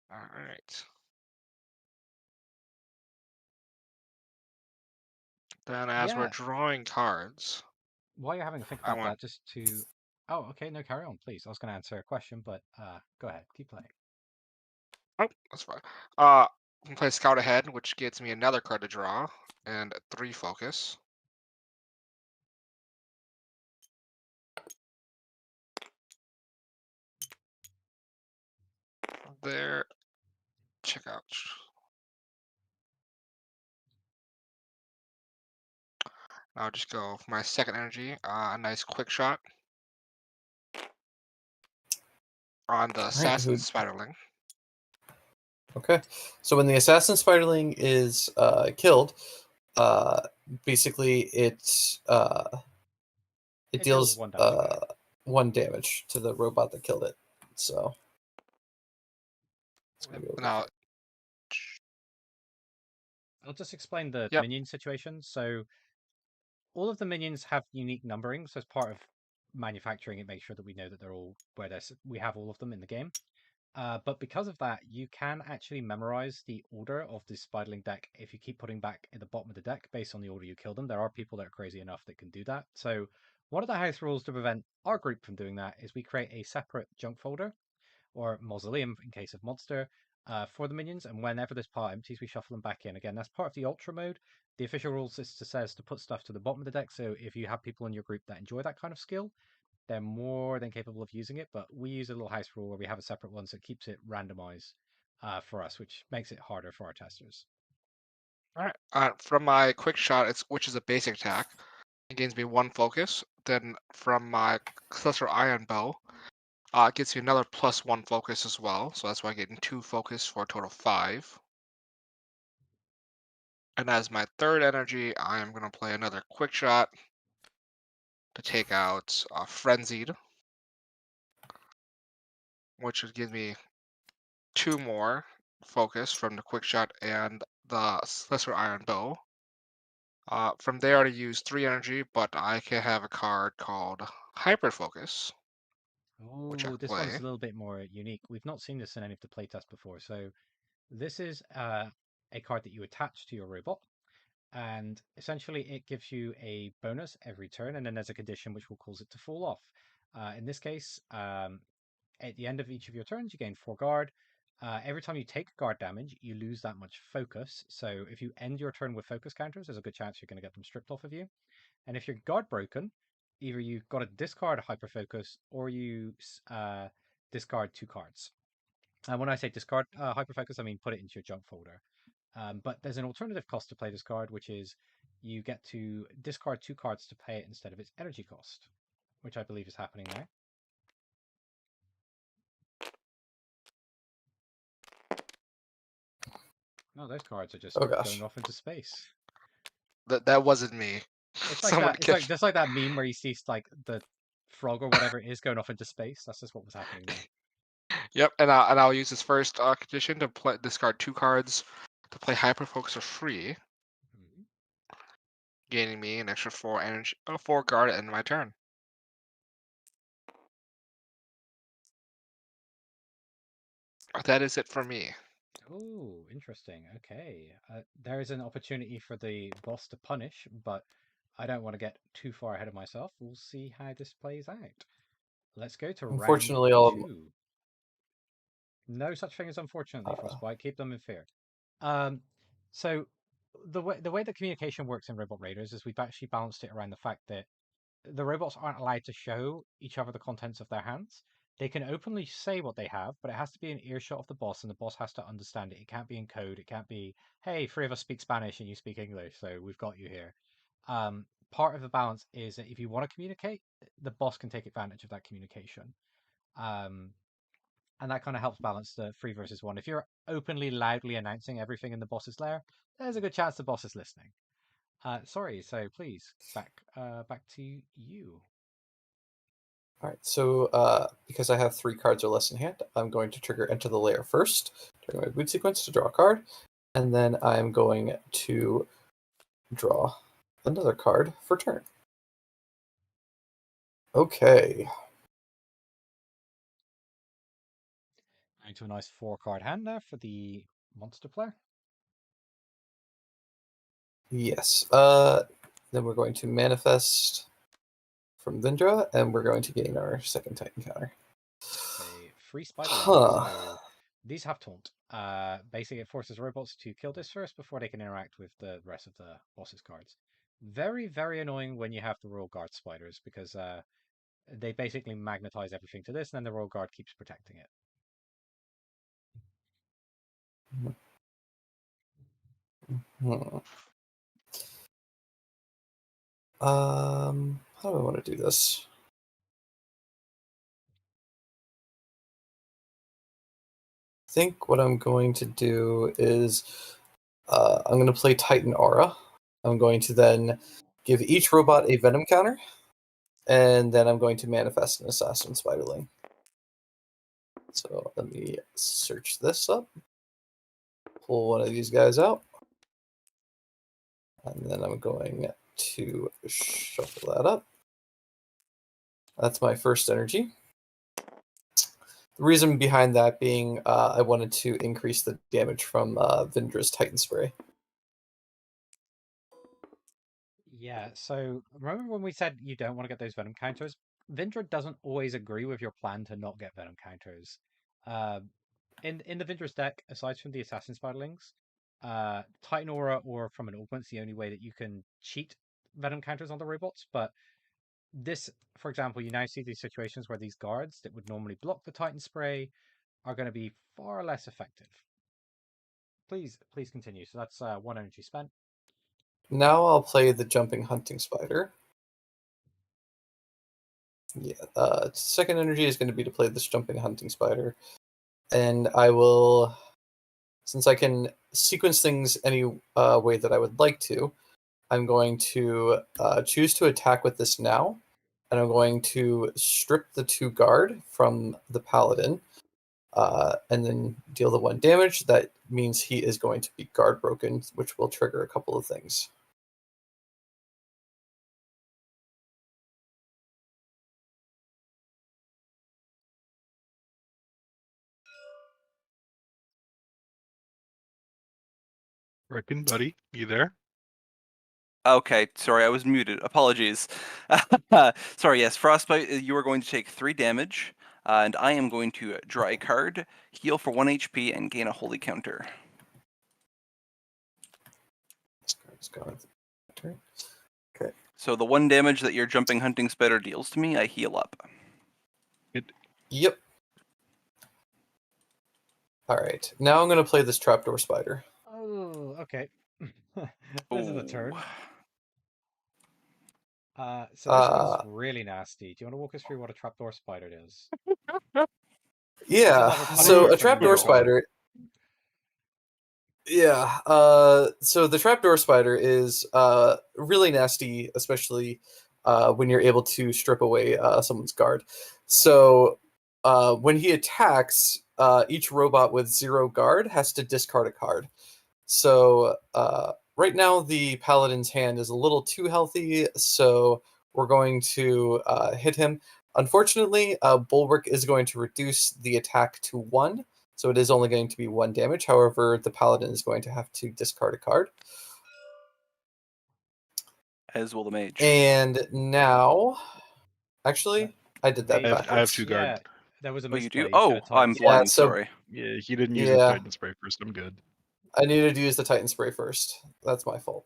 All right. Then as we're Yeah. drawing cards, While you're having a think I about want. that, just to. Oh, okay. No, carry on, please. I was going to answer a question, but go ahead. Keep playing. Oh, that's fine. I can play Scout Ahead, which gets me another card to draw and 3 focus. There, check out. I'll just go for my second energy. A nice quick shot on the All right. Assassin Spiderling. Okay. So when the assassin spiderling is killed, basically it It deals deals 1 damage. 1 damage to the robot that killed it. So it's gonna go over Now, I'll just explain the yep. minion situation. So all of the minions have unique numberings as part of manufacturing it. Makes sure that we know that they're all where we have all of them in the game. But because of that, you can actually memorize the order of the Spiderling deck if you keep putting back in the bottom of the deck based on the order you kill them. There are people that are crazy enough that can do that. So one of the house rules to prevent our group from doing that is we create a separate junk folder or mausoleum in case of monster for the minions, and whenever this part empties, we shuffle them back in. Again, that's part of the ultra mode. The official rules says to put stuff to the bottom of the deck, so if you have people in your group that enjoy that kind of skill, they're more than capable of using it. But we use a little house rule where we have a separate one, so it keeps it randomized for us, which makes it harder for our testers. All right. From my quick shot, which is a basic attack, it gains me 1 focus. Then from my Cluster Iron Bow, it gets me another +1 focus as well. So that's why I'm getting 2 focus for a total of 5. And as my third energy, I am going to play another quick shot to take out Frenzied, which would give me 2 more focus from the quick shot and the Slicer Iron Bow. From there, I use 3 energy, but I can have a card called Hyper Focus, which I Oh, can this one's play. a little bit more unique. We've not seen this in any of the playtests before. So this is a card that you attach to your robot, and essentially it gives you a bonus every turn, and then there's a condition which will cause it to fall off. In this case, at the end of each of your turns, you gain 4 guard. Every time you take guard damage, you lose that much focus. So if you end your turn with focus counters, there's a good chance you're going to get them stripped off of you. And if you're guard broken, either you've got to discard hyper focus or you discard 2 cards. And when I say discard hyper focus, I mean put it into your junk folder. But there's an alternative cost to play this card, which is you get to discard 2 cards to pay it instead of its energy cost, which I believe is happening now. No, those cards are just Oh gosh. going off into space. That wasn't me. It's like Someone that. It's get- like just like that meme where you see like the frog or whatever it is going off into space. That's just what was happening there. Yep, and I'll use this first condition to discard 2 cards to play Hyper Focus for free, Mhm. gaining me an extra 4 energy, 4 guard at the end of my turn. That is it for me. Oh, interesting. Okay. There is an opportunity for the boss to punish, but I don't want to get too far ahead of myself. We'll see how this plays out. Let's go to round Unfortunately, all 2. No such thing as unfortunately, uh, Frostbite. Keep them in fear. Um, so the way that communication works in Robot Raiders is we've actually balanced it around the fact that the robots aren't allowed to show each other the contents of their hands. They can openly say what they have, but it has to be an earshot of the boss, and the boss has to understand it. It can't be in code. It can't be, hey, 3 of us speak Spanish and you speak English, so we've got you here. Part of the balance is that if you want to communicate, the boss can take advantage of that communication. Um, and that kind of helps balance the 3 versus 1. If you're openly, loudly announcing everything in the boss's lair, there's a good chance the boss is listening. Sorry, so please, back to you. all right. So because I have 3 cards or less in hand, I'm going to trigger Enter the Layer first during my boot sequence to draw a card, and then I'm going to draw another card for turn. Okay. Into a nice 4-card hand there for the monster player. Yes. Then we're going to manifest from Vindra, and we're going to gain our second Titan counter. A free spiderling. Huh. So these have taunt. Basically, it forces robots to kill this first before they can interact with the rest of the boss's cards. Very, very annoying when you have the Royal Guard spiders because they basically magnetize everything to this, and then the Royal Guard keeps protecting it. Hmm. How do I want to do this? I think what I'm going to do is I'm going to play Titan Aura. I'm going to then give each robot a Venom counter, and then I'm going to manifest an Assassin Spiderling. So let me search this up, pull one of these guys out, and then I'm going to shuffle that up. That's my first energy. The reason behind that being I wanted to increase the damage from Vindra's Titan Spray. Yeah, so remember when we said you don't want to get those Venom counters? Vindra doesn't always agree with your plan to not get Venom counters. Uh, in the Vindra's deck, aside from the Assassin Spiderlings, Titan Aura or from an augment's the only way that you can cheat Venom counters on the robots. But this, for example, you now see these situations where these guards that would normally block the Titan Spray are going to be far less effective. Please continue. So that's 1 energy spent. Now I'll play the Jumping Hunting Spider. Yeah, second energy is going to be to play this Jumping Hunting Spider. And I will, since I can sequence things any way that I would like to, I'm going to choose to attack with this now. And I'm going to strip the 2 guard from the Paladin, and then deal the 1 damage. That means he is going to be guard broken, which will trigger a couple of things. Reckon, buddy, you there? Okay, sorry, I was muted. Apologies. Sorry, yes, Frostbite, you are going to take 3 damage, and I am going to draw a card, heal for 1 HP, and gain a holy counter. This card's gone. Turn. Okay. So the 1 damage that your jumping hunting spider deals to me, I heal up. Yep. All right. Now I'm going to play this trapdoor spider. Oh, okay. This is the turn. So this one's really nasty. Do you want to walk us through what a trapdoor spider is? Yeah. Level So punishment a for you, trapdoor Vindra. spider. Yeah. So the trapdoor spider is really nasty, especially when you're able to strip away someone's guard. So when he attacks, each robot with 0 guard has to discard a card. So right now the paladin's hand is a little too healthy, so we're going to hit him. Unfortunately, Bulwark is going to reduce the attack to 1, so it is only going to be 1 damage. However, the paladin is going to have to discard a card. As will the mage. And now, actually, I did that Mage- I have backwards. 2 guard. Yeah, there was a Oh, you do? misplay. You Oh, should have I'm Titan blind, so- sorry. Yeah, he didn't use his Yeah. Titan Spray first. I'm good. I needed to use the Titan Spray first. That's my fault.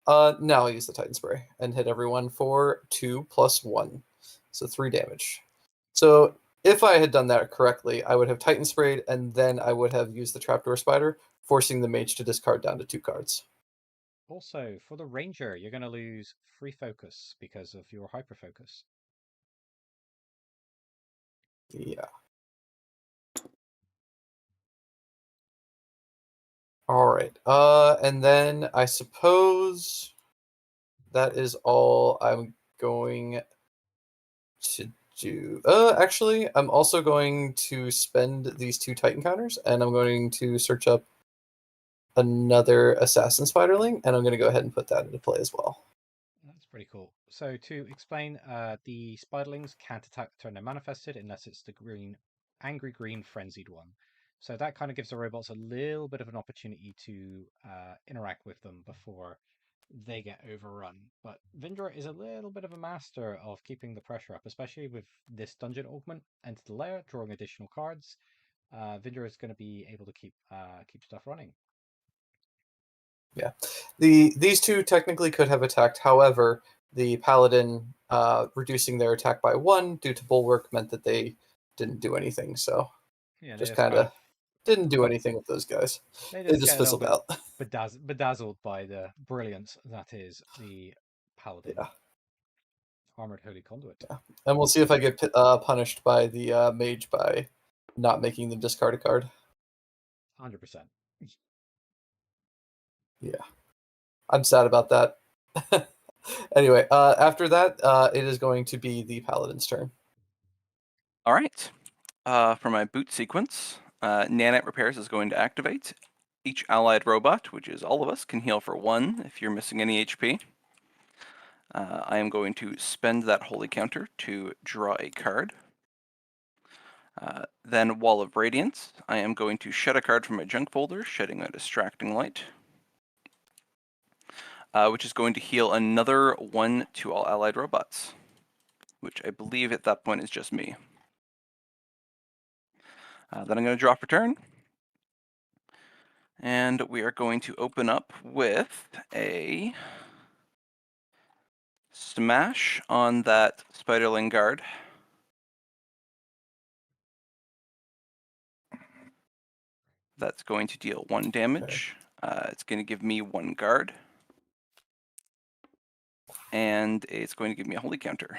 Now I'll use the Titan Spray and hit everyone for 2 + 1. So 3 damage. So if I had done that correctly, I would have Titan Sprayed and then I would have used the Trapdoor Spider, forcing the mage to discard down to 2 cards. Also, for the ranger, you're going to lose free focus because of your hyper focus. Yeah. All right. And then I suppose that is all I'm going to do. Actually, I'm also going to spend these 2 Titan counters, and I'm going to search up another Assassin Spiderling, and I'm going to go ahead and put that into play as well. That's pretty cool. So to explain, the spiderlings can't attack the turn they're manifested unless it's the angry green frenzied one. So that kind of gives the robots a little bit of an opportunity to interact with them before they get overrun. But Vindra is a little bit of a master of keeping the pressure up, especially with this dungeon augment into the lair, drawing additional cards. Vindra is going to be able to keep stuff running. Yeah, these 2 technically could have attacked. However, the paladin reducing their attack by 1 due to bulwark meant that they didn't do anything. So Yeah, just kind of didn't do anything with those guys. they They just just get a little fizzled bit out. bedazzled by the brilliance that is the paladin. Yeah. Armored Holy Conduit. Yeah. And we'll see if I get punished by the mage by not making them discard a card. 100%. Yeah. I'm sad about that. Anyway, after that, it is going to be the paladin's turn. All right. For my boot sequence, Nanite Repairs is going to activate. Each allied robot, which is all of us, can heal for 1 if you're missing any HP. I am going to spend that holy counter to draw a card. Then Wall of Radiance. I am going to shed a card from my junk folder, shedding a distracting light. Which is going to heal another 1 to all allied robots. Which I believe at that point is just me. Then I'm going to draw for turn. And we are going to open up with a smash on that Spiderling guard. That's going to deal 1 damage. It's going to give me 1 guard. And it's going to give me a holy counter.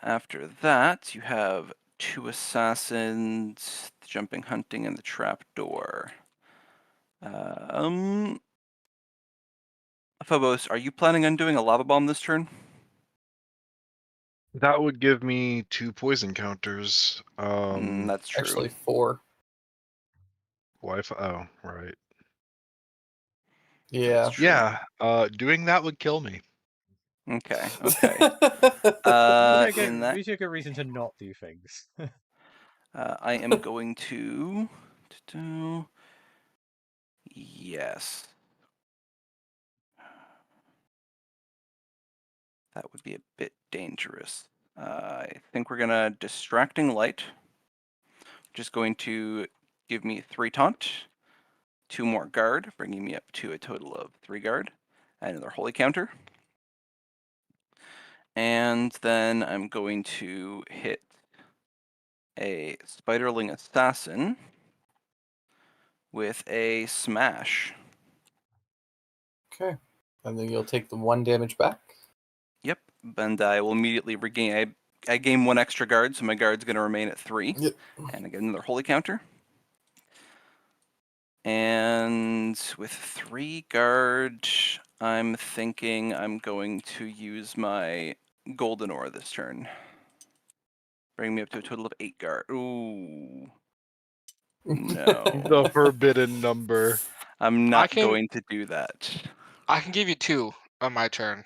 After that, you have 2 assassins, the jumping hunting, and the trapdoor. Phobos, are you planning on doing a lava bomb this turn? That would give me 2 poison counters. That's true. Actually, 4. Wi-Fi. Oh, right. Yeah. True. Yeah. Doing that would kill me. Okay. Okay. Usually In that, a good reason to not do things. I am going to Yes. That would be a bit dangerous. I think we're gonna Distracting Light, which is going to give me 3 taunt, 2 more guard, bringing me up to a total of 3 guard, and another holy counter. And then I'm going to hit a Spiderling Assassin with a smash. Okay. And then you'll take the 1 damage back. Yep, and I will immediately regain. I gain 1 extra guard, so my guard's going to remain at 3. Yep. And I get another holy counter. And with 3 guard, I'm thinking I'm going to use my golden ore this turn. Bring me up to a total of 8 guard. Ooh. No. The forbidden number. I'm not going to do that. I can give you 2 on my turn.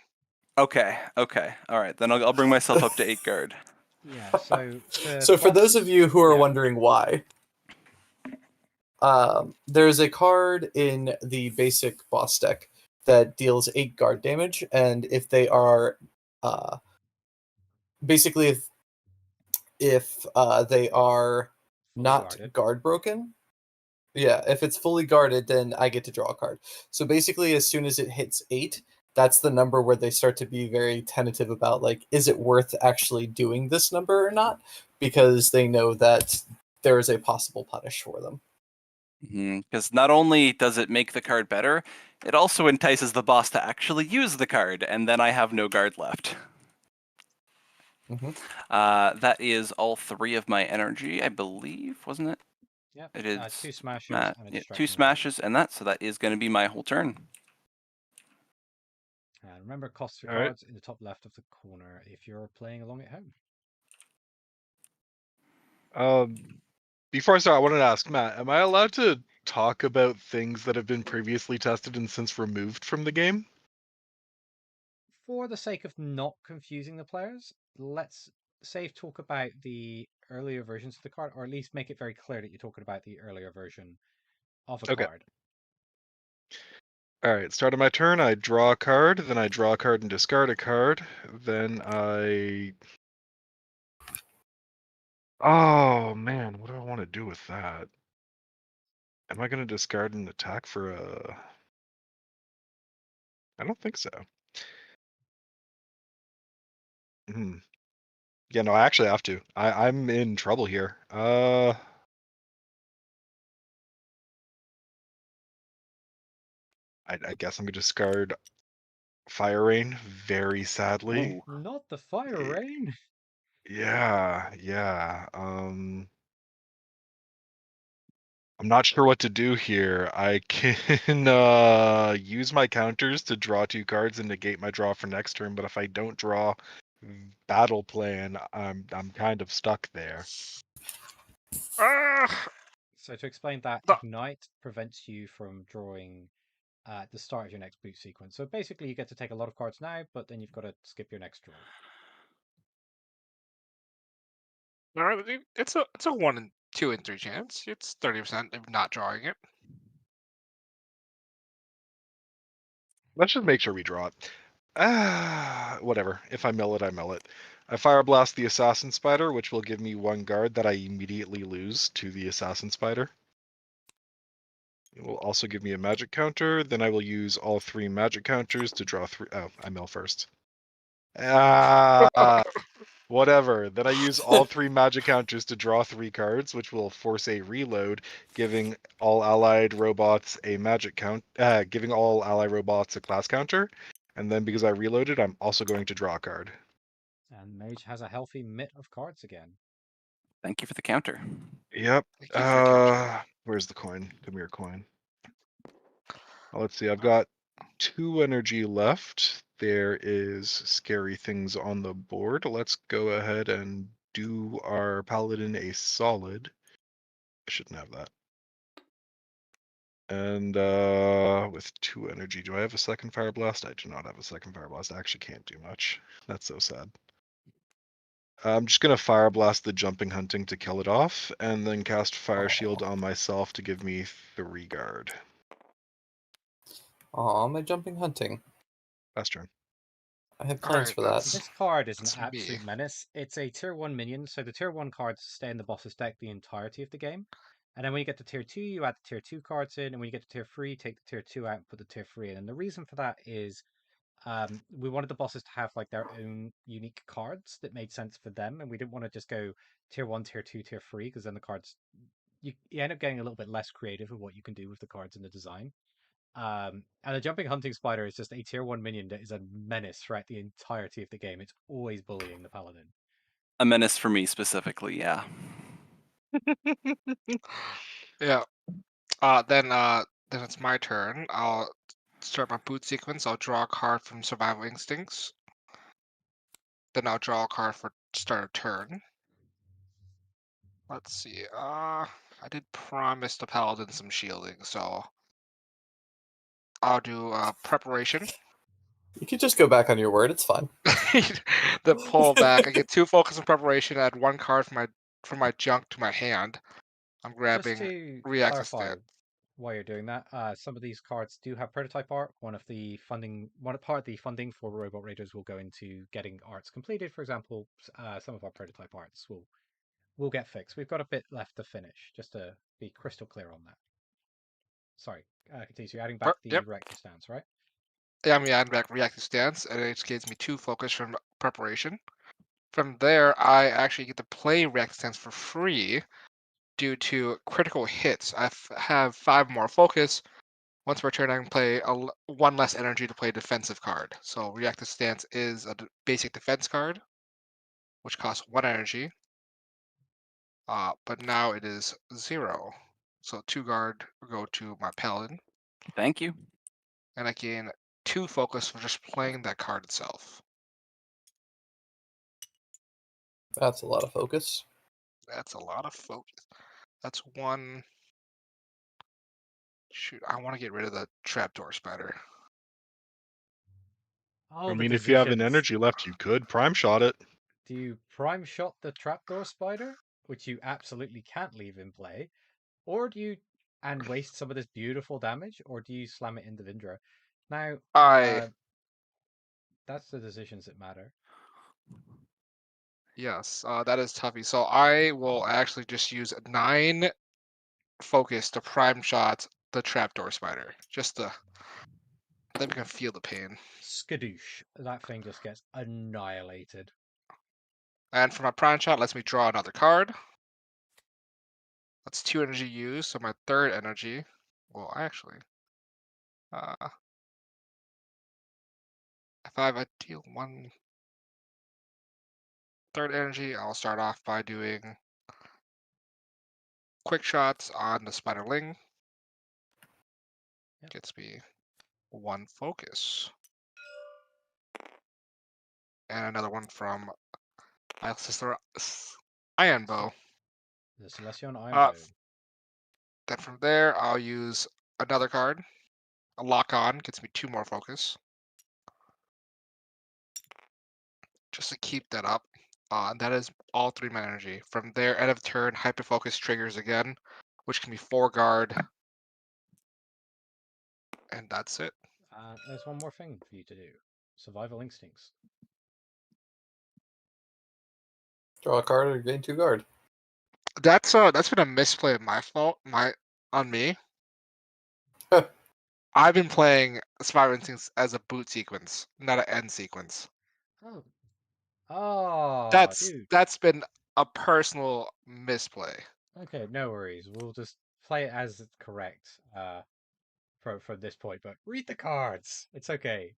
Okay. All right, then I'll bring myself up to 8 guard. Yeah, so So for those boss- of you who are yeah. wondering why, there's a card in the basic boss deck that deals 8 guard damage, and if they are basically if they are Fully not guarded. guard broken, yeah, if it's fully guarded, then I get to draw a card. So basically, as soon as it hits 8, that's the number where they start to be very tentative about, like, is it worth actually doing this number or not? Because they know that there is a possible punish for them. Because not only does it make the card better, it also entices the boss to actually use the card, and then I have no guard left. Mhm. That is all 3 of my energy, I believe, wasn't it? Yep. It is 2 smashes and a yeah, 2 distracting light. smashes and that, so that is going to be my whole turn. And remember, cost your All right. cards in the top left of the corner if you're playing along at home. Before I start, I wanted to ask Matt, am I allowed to talk about things that have been previously tested and since removed from the game? For the sake of not confusing the players, let's talk about the earlier versions of the card, or at least make it very clear that you're talking about the earlier version of a Okay. card. All right, start of my turn, I draw a card, then I draw a card and discard a card, then Oh man, what do I want to do with that? Am I going to discard an attack for a... I don't think so. Hmm. Yeah, no, I actually have to. I'm in trouble here. I guess I'm gonna discard Fire Rain, very sadly. Ooh. Not the fire Yeah. rain. Yeah. I'm not sure what to do here. I can use my counters to draw 2 cards and negate my draw for next turn, but if I don't draw Battle Plan, I'm kind of stuck there. So to explain that, The- ignite prevents you from drawing at the start of your next boot sequence. So basically, you get to take a lot of cards now, but then you've got to skip your next draw. All right, it's a 1 in 2 in 3 chance. It's 30% of not drawing it. Let's just make sure we draw it. Whatever. If I mill it, I mill it. I Fire Blast the Assassin Spider, which will give me 1 guard that I immediately lose to the Assassin Spider. It will also give me a magic counter. Then I will use all 3 magic counters to draw 3. Oh, I mill first. Whatever. Then I use all 3 magic counters to draw 3 cards, which will force a reload, giving all allied robots a magic count. Giving all ally robots a class counter. And then because I reloaded, I'm also going to draw a card. And Mage has a healthy mitt of cards again. Thank you for the counter. Yep. Thank you for the counter. Where's the coin? Come here, coin. Well, let's see. I've got 2 energy left. There is scary things on the board. Let's go ahead and do our paladin a solid. I shouldn't have that. And with 2 energy, do I have a second fire blast? I do not have a second fire blast. I actually can't do much. That's so sad. I'm just gonna fire blast the jumping hunting to kill it off, and then cast fire shield on myself to give me 3 guard. Aw, my jumping hunting. Last turn. I had All plans right, for that. This card is an that's me. absolute menace. It's a tier 1 minion, so the tier 1 cards stay in the boss's deck the entirety of the game. And then when you get to tier 2, you add the tier 2 cards in, and when you get to tier 3, take the tier 2 out and put the tier 3 in. And the reason for that is we wanted the bosses to have like their own unique cards that made sense for them, and we didn't want to just go tier 1, tier 2, tier 3, because then the cards, you end up getting a little bit less creative with what you can do with the cards in the design. And the jumping hunting spider is just a tier 1 minion that is a menace throughout the entirety of the game. It's always bullying the paladin. A menace for me specifically, yeah. Yeah. Then it's my turn. I'll start my boot sequence. I'll draw a card from Survival Instincts. Then I'll draw a card for start a turn. Let's see. I did promise the paladin some shielding, so I'll do preparation. You could just go back on your word. It's fine. The pull back. I get 2 focus and preparation. Add 1 card from my junk to my hand. I'm Just grabbing to reactive clarify stat. why you're doing that, some of these cards do have prototype art. One part of the funding for Robot Raiders will go into getting arts completed. For example, some of our prototype arts will get fixed. We've got a bit left to finish, just to be crystal clear on that. Sorry, continue. So you're adding back the Yep. reactive stance, right? Yeah, I'm adding back reactive stance, and it gives me 2 focus from preparation. From there, I actually get to play reactive stance for free due to critical hits. have 5 more focus. Once per turn, I can play 1 less energy to play a defensive card. So reactive stance is a basic defense card, which costs 1 energy. But now it is 0. So 2 guard go to my paladin, Thank you. and I gain 2 focus for just playing that card itself. That's a lot of focus. That's a lot of focus. That's 1. Shoot, I want to get rid of the trapdoor spider. Oh, I the mean, if you have an decisions. energy left, you could prime shot it. Do you prime shot the trapdoor spider, which you absolutely can't leave in play, or do you and waste some of this beautiful damage, or do you slam it into Vindra? Now, I that's the decisions that matter. Yes, that is toughy. So I will actually just use 9 focus to prime shot the trapdoor spider, just to let me can feel the pain. Skadoosh. That thing just gets annihilated. And for my prime shot, lets me draw another card. That's 2 energy used, so my 3rd energy. Well, actually, if I deal 1 3rd energy, I'll start off by doing quick shots on the spiderling. Yep. Gets me 1 focus. And another one from my sister Iron Bow. The Celestion Iron Uh, Bow. Then from there, I'll use another card. A lock on gets me 2 more focus. Just to keep that up. And that is all 3 mana energy. From there, end of turn, hyperfocus triggers again, which can be 4 guard. And that's it. There's one more thing for you to do. Survival instincts. Draw a card or gain 2 guard. That's been a misplay of my fault, on me. I've been playing Survival Instincts as a boot sequence, not an end sequence. Oh. Oh, That's dude. that's been a personal misplay. Okay, no worries. We'll just play it as it's correct. From this point, but read the cards. It's okay.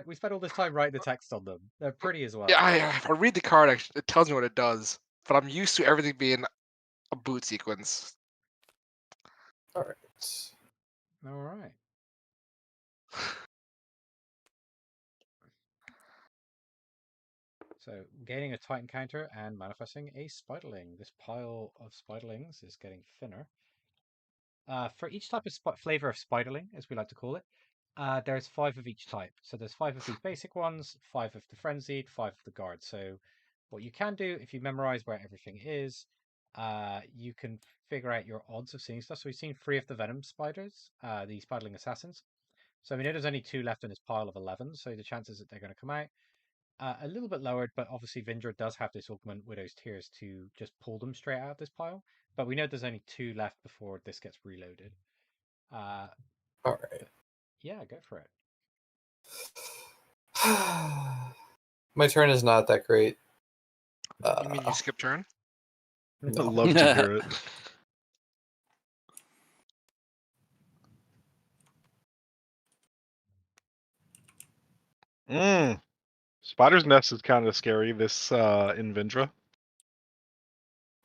We spent all this time writing the text on them. They're pretty as well. Yeah, if I read the card, it tells me what it does. But I'm used to everything being a boot sequence. All right. All right. So gaining a Titan counter and manifesting a Spiderling. This pile of Spiderlings is getting thinner. For each type of flavor of Spiderling, as we like to call it, there's 5 of each type. So there's 5 of the basic ones, 5 of the frenzied, 5 of the guard. So What you can do if you memorize where everything is, you can figure out your odds of seeing stuff. So we've seen 3 of the venom spiders, the spiderling assassins. So we know there's only 2 left in this pile of 11, so the chances that they're going to come out a little bit lowered, but obviously Vindra does have this Augment Widow's Tears to just pull them straight out of this pile. But we know there's only 2 left before this gets reloaded. All right. Yeah, go for it. My turn is not that great. You mean you skip turn? I'd No. love to hear it. Spider's Nest is kind of scary. This in Vindra.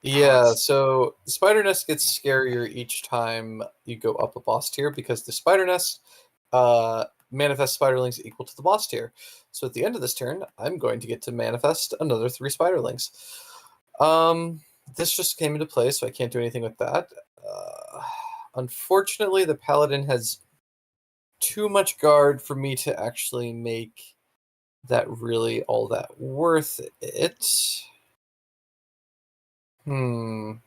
Yeah, it's- so the Spider Nest gets scarier each time you go up a boss tier because the Spider Nest manifests spiderlings equal to the boss tier. So at the end of this turn, I'm going to get to manifest another 3 spiderlings. This just came into play, so I can't do anything with that. Unfortunately, the Paladin has too much guard for me to actually make that really all that worth it. I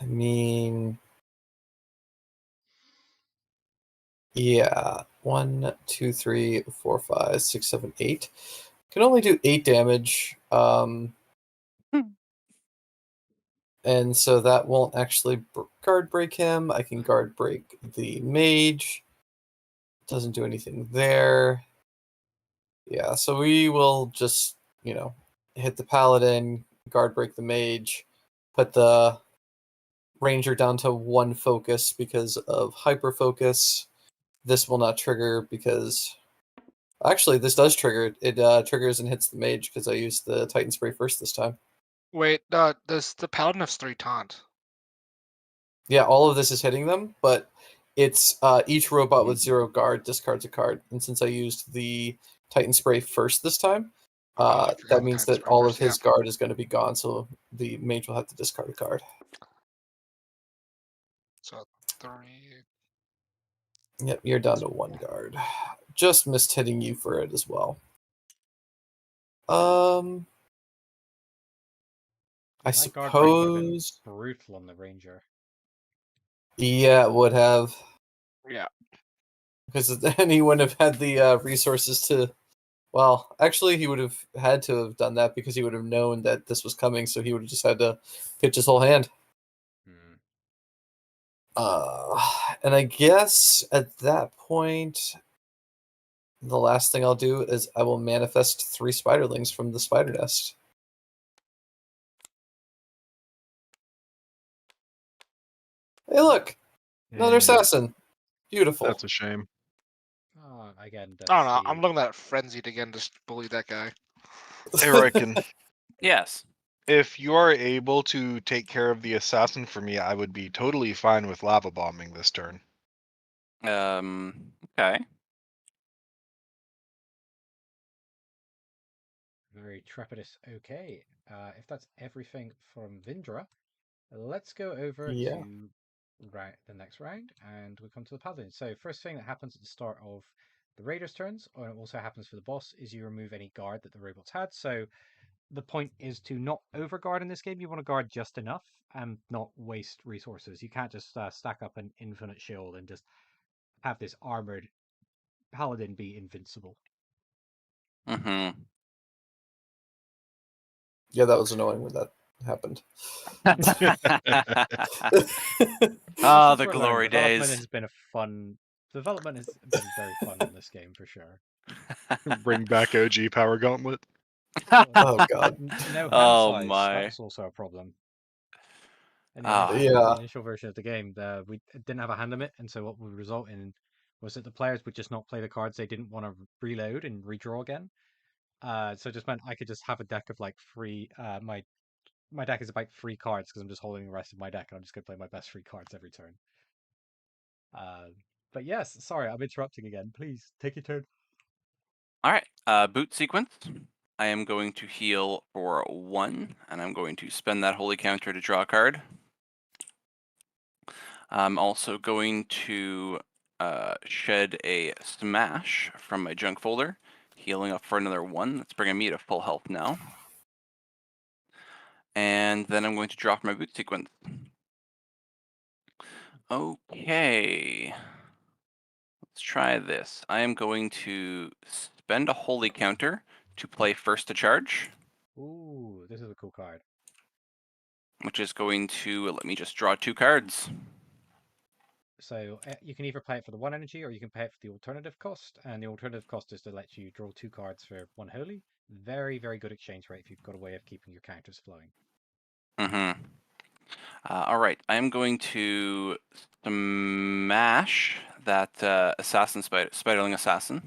mean, yeah, 1, 2, 3, 4, 5, 6, 7, 8. Can only do 8 damage. And so that won't actually guard break him. I can guard break the mage. Doesn't do anything there. Yeah, so we will just, hit the paladin, guard break the mage, put the ranger down to 1 focus because of hyper focus. This will not trigger because actually this does trigger. It triggers and hits the mage because I used the Titan Spray first this time. Wait, does the paladin have 3 taunt? Yeah, all of this is hitting them, but it's each robot with 0 guard discards a card. And since I used the Titan Spray first this time, I forgot that the means Titan that Spray all first, of his guard is going to be gone, so the mage will have to discard a card. So 3. Yep, you're down to 1 guard. Just missed hitting you for it as well. I That guard break would have been suppose. brutal on the ranger. Yeah, it would have. Yeah. Because then he wouldn't have had the resources to. Well, actually, he would have had to have done that because he would have known that this was coming, so he would have just had to pitch his whole hand. And I guess at that point, the last thing I'll do is I will manifest 3 spiderlings from the spider nest. Hey, look! Another assassin! Beautiful. That's a shame. Again, I don't know. that's I'm looking at Frenzied again to bully that guy. Erican, Yes. if you are able to take care of the assassin for me, I would be totally fine with lava bombing this turn. Okay. very trepidous. Okay, if that's everything from Vindra, let's go over Yeah. to the next round, and we come to the paladin. So first thing that happens at the start of the raiders' turns, or it also happens for the boss, is you remove any guard that the robots had. So the point is to not overguard in this game. You want to guard just enough and not waste resources. You can't just stack up an infinite shield and just have this armored paladin be invincible. Mm-hmm. Yeah, that was annoying when that happened. Ah, the We're learning. glory Development days. has been a fun. Development has been very fun on this game for sure. Bring back OG Power Gauntlet. Oh, God. No hand Oh, size. my. That was also a problem. In the, Ah. initial, Yeah. the initial version of the game, we didn't have a hand limit, and so what would result in was that the players would just not play the cards they didn't want to reload and redraw again. So it just meant I could just have a deck of like free. My deck is about 3 cards because I'm just holding the rest of my deck, and I'm just gonna play my best 3 cards every turn. But yes, sorry, I'm interrupting again. Please take your turn. All right. Boot sequence. I am going to heal for 1, and I'm going to spend that holy counter to draw a card. I'm also going to shed a smash from my junk folder, healing up for another 1. That's bringing me to full health now. And then I'm going to drop my boot sequence. Okay. Let's try this. I am going to spend a holy counter to play first to charge, Ooh, this is a cool card. which is going to let me just draw 2 cards. So you can either play it for the 1 energy, or you can pay it for the alternative cost. And the alternative cost is to let you draw 2 cards for 1 holy. Very, very good exchange rate if you've got a way of keeping your counters flowing. Mm-hmm. All right, I am going to smash that assassin spiderling assassin.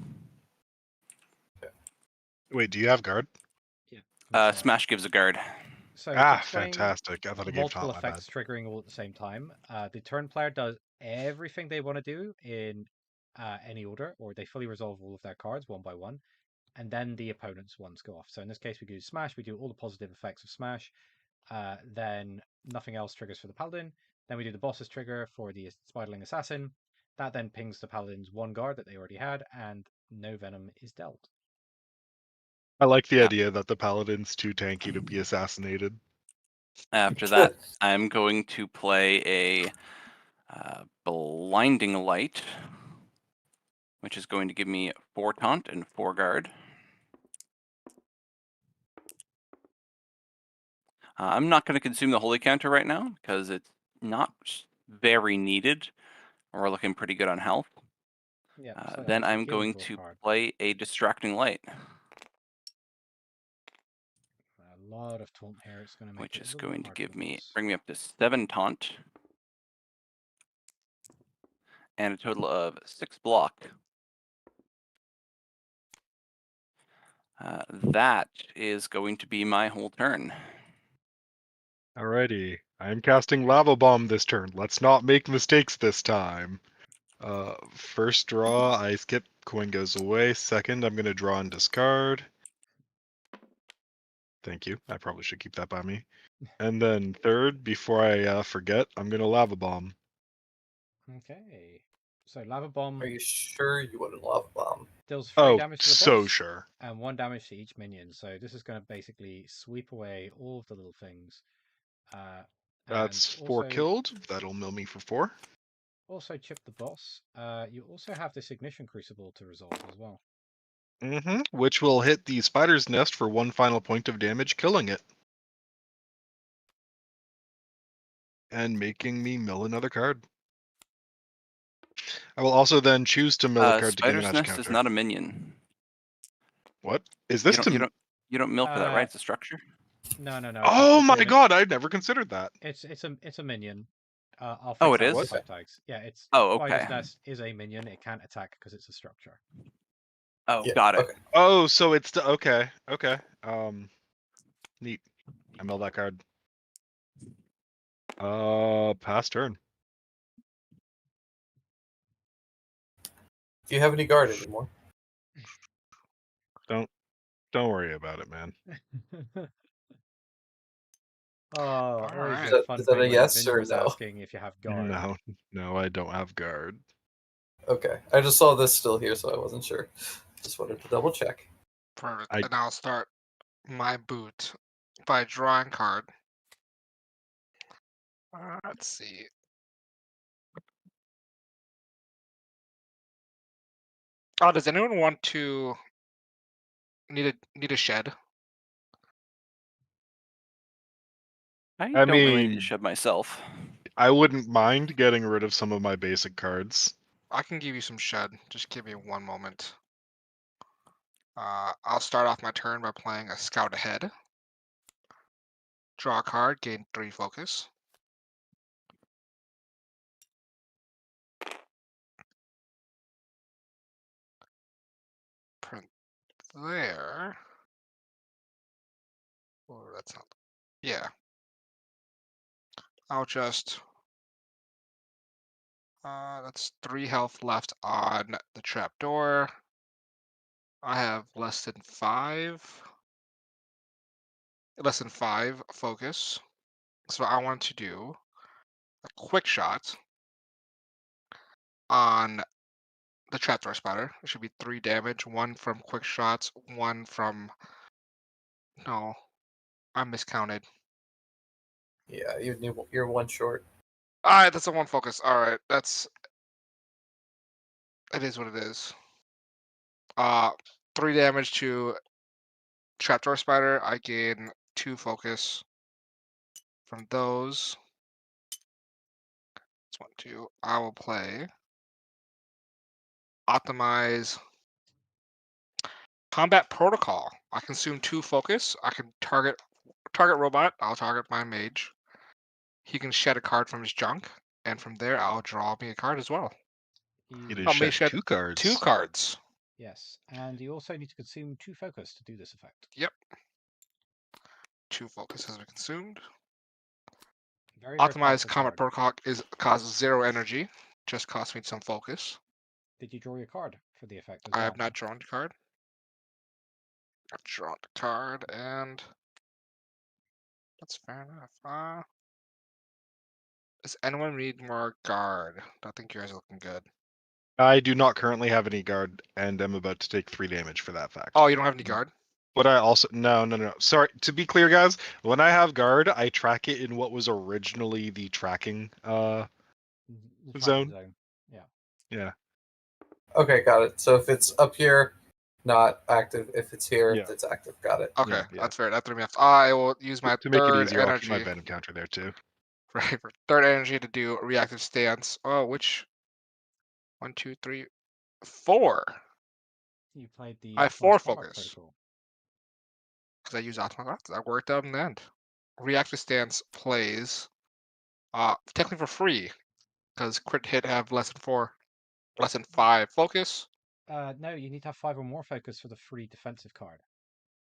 Wait, do you have guard? Yeah. Smash gives a guard. So to Ah, explain fantastic. I thought I gave multiple taunt, my bad. effects triggering all at the same time, the turn player does everything they want to do in any order, or they fully resolve all of their cards one by one, and then the opponent's ones go off. So in this case, we do Smash, we do all the positive effects of Smash, then nothing else triggers for the Paladin, then we do the boss's trigger for the Spiderling Assassin, that then pings the Paladin's 1 guard that they already had, and no venom is dealt. I like the Yeah. idea that the paladin's too tanky to be assassinated. After that, I'm going to play a blinding light, which is going to give me 4 taunt and 4 guard. I'm not going to consume the holy counter right now because it's not very needed. We're looking pretty good on health. Yeah. So that Then means you I'm gain going draw to card. play a distracting light, A lot of taunt here. It's going to make which it a is little bit going to hard for give the me boss. bring me up to 7 taunt and a total of 6 block. That is going to be my whole turn. Alrighty. I'm casting Lava Bomb this turn. Let's not make mistakes this time. First draw, I skip, coin goes away. Second, I'm going to draw and discard. Thank you. I probably should keep that by me. And then third, before I forget, I'm going to Lava Bomb. Okay. So Lava Bomb Are you sure you want a lava bomb? deals 3 Oh, damage to the so boss sure. and 1 damage to each minion. So this is going to basically sweep away all of the little things. That's And 4 killed. That'll mill me for 4. also chip the boss. You also have this Ignition Crucible to resolve as well. Which will hit the spider's nest for 1 final point of damage, killing it. And making me mill another card. I will also then choose to mill a card to gain a Spider's magic Nest is counter. not a minion. What? Is this to... You don't mill for that, right? It's a structure. No. Oh my god, I'd never considered that. It's a minion. I'll Oh, fix it that is? with fight tags. Yeah, it's Oh, Spider's okay. Nest is a minion. It can't attack because it's a structure. Oh, Yeah, got it. okay. Oh, so it's okay. Neat. I mill that card. Pass turn. Do you have any guard anymore? Don't worry about it, man. Oh, always Alright. a fun Is that thing a when yes or Vindra's no? asking if you have guard. No, I don't have guard. Okay, I just saw this still here, so I wasn't sure. Just wanted to double check. Perfect. I- And I'll start my boot by drawing card. Let's see. Oh, does anyone want to need a shed? I I don't really need to mean, shed myself. I wouldn't mind getting rid of some of my basic cards. I can give you some shed. Just give me 1 moment. I'll start off my turn by playing a Scout Ahead. Draw a card, gain 3 focus. Print there. Oh, that's not. Yeah. I'll just. That's 3 health left on the trapdoor. I have less than 5 focus. So I want to do a quick shot on the trapdoor spider. It should be 3 damage. 1 from quick shots. 1 from. No, I miscounted. Yeah, you're one short. All right, that's a 1 focus. All right, it is what it is. 3 damage to trapdoor spider. I gain 2 focus from those. That's 1, 2. I will play optimize combat protocol. I consume 2 focus. I can target robot. I'll target my mage. He can shed a card from his junk, and from there I'll draw me a card as well. It You- is may shed shed 2 cards. 2 cards. Yes, and you also need to consume 2 focus to do this effect. Yep. 2 focus has been consumed. Very, very Optimized powerful combat card. protocol costs 0 energy. Just costs me some focus. Did you draw your card for the effect as I well? have not drawn the card. I've drawn the card, and that's fair enough. Does anyone need more guard? I think yours are looking good. I do not currently have any guard, and I'm about to take 3 damage for that fact. Oh, you don't have any guard? But I also no. Sorry, to be clear, guys. When I have guard, I track it in what was originally the tracking The zone. tracking Yeah. Yeah. Okay, got it. So if it's up here, not active. If it's here, Yeah. it's active. Got it. Okay, Yeah. that's fair. That threw me off. I will use my To make it third easier, I'll keep my energy. venom counter there too. Right, for third energy to do a reactive stance. Oh, which 1, 2, 3, 4. You played the I have 4 optimized combat focus. protocol. Because I use optimal. That worked out in the end. Reactive stance plays technically for free. Because crit hit have less than 5 focus. No, you need to have 5 or more focus for the free defensive card.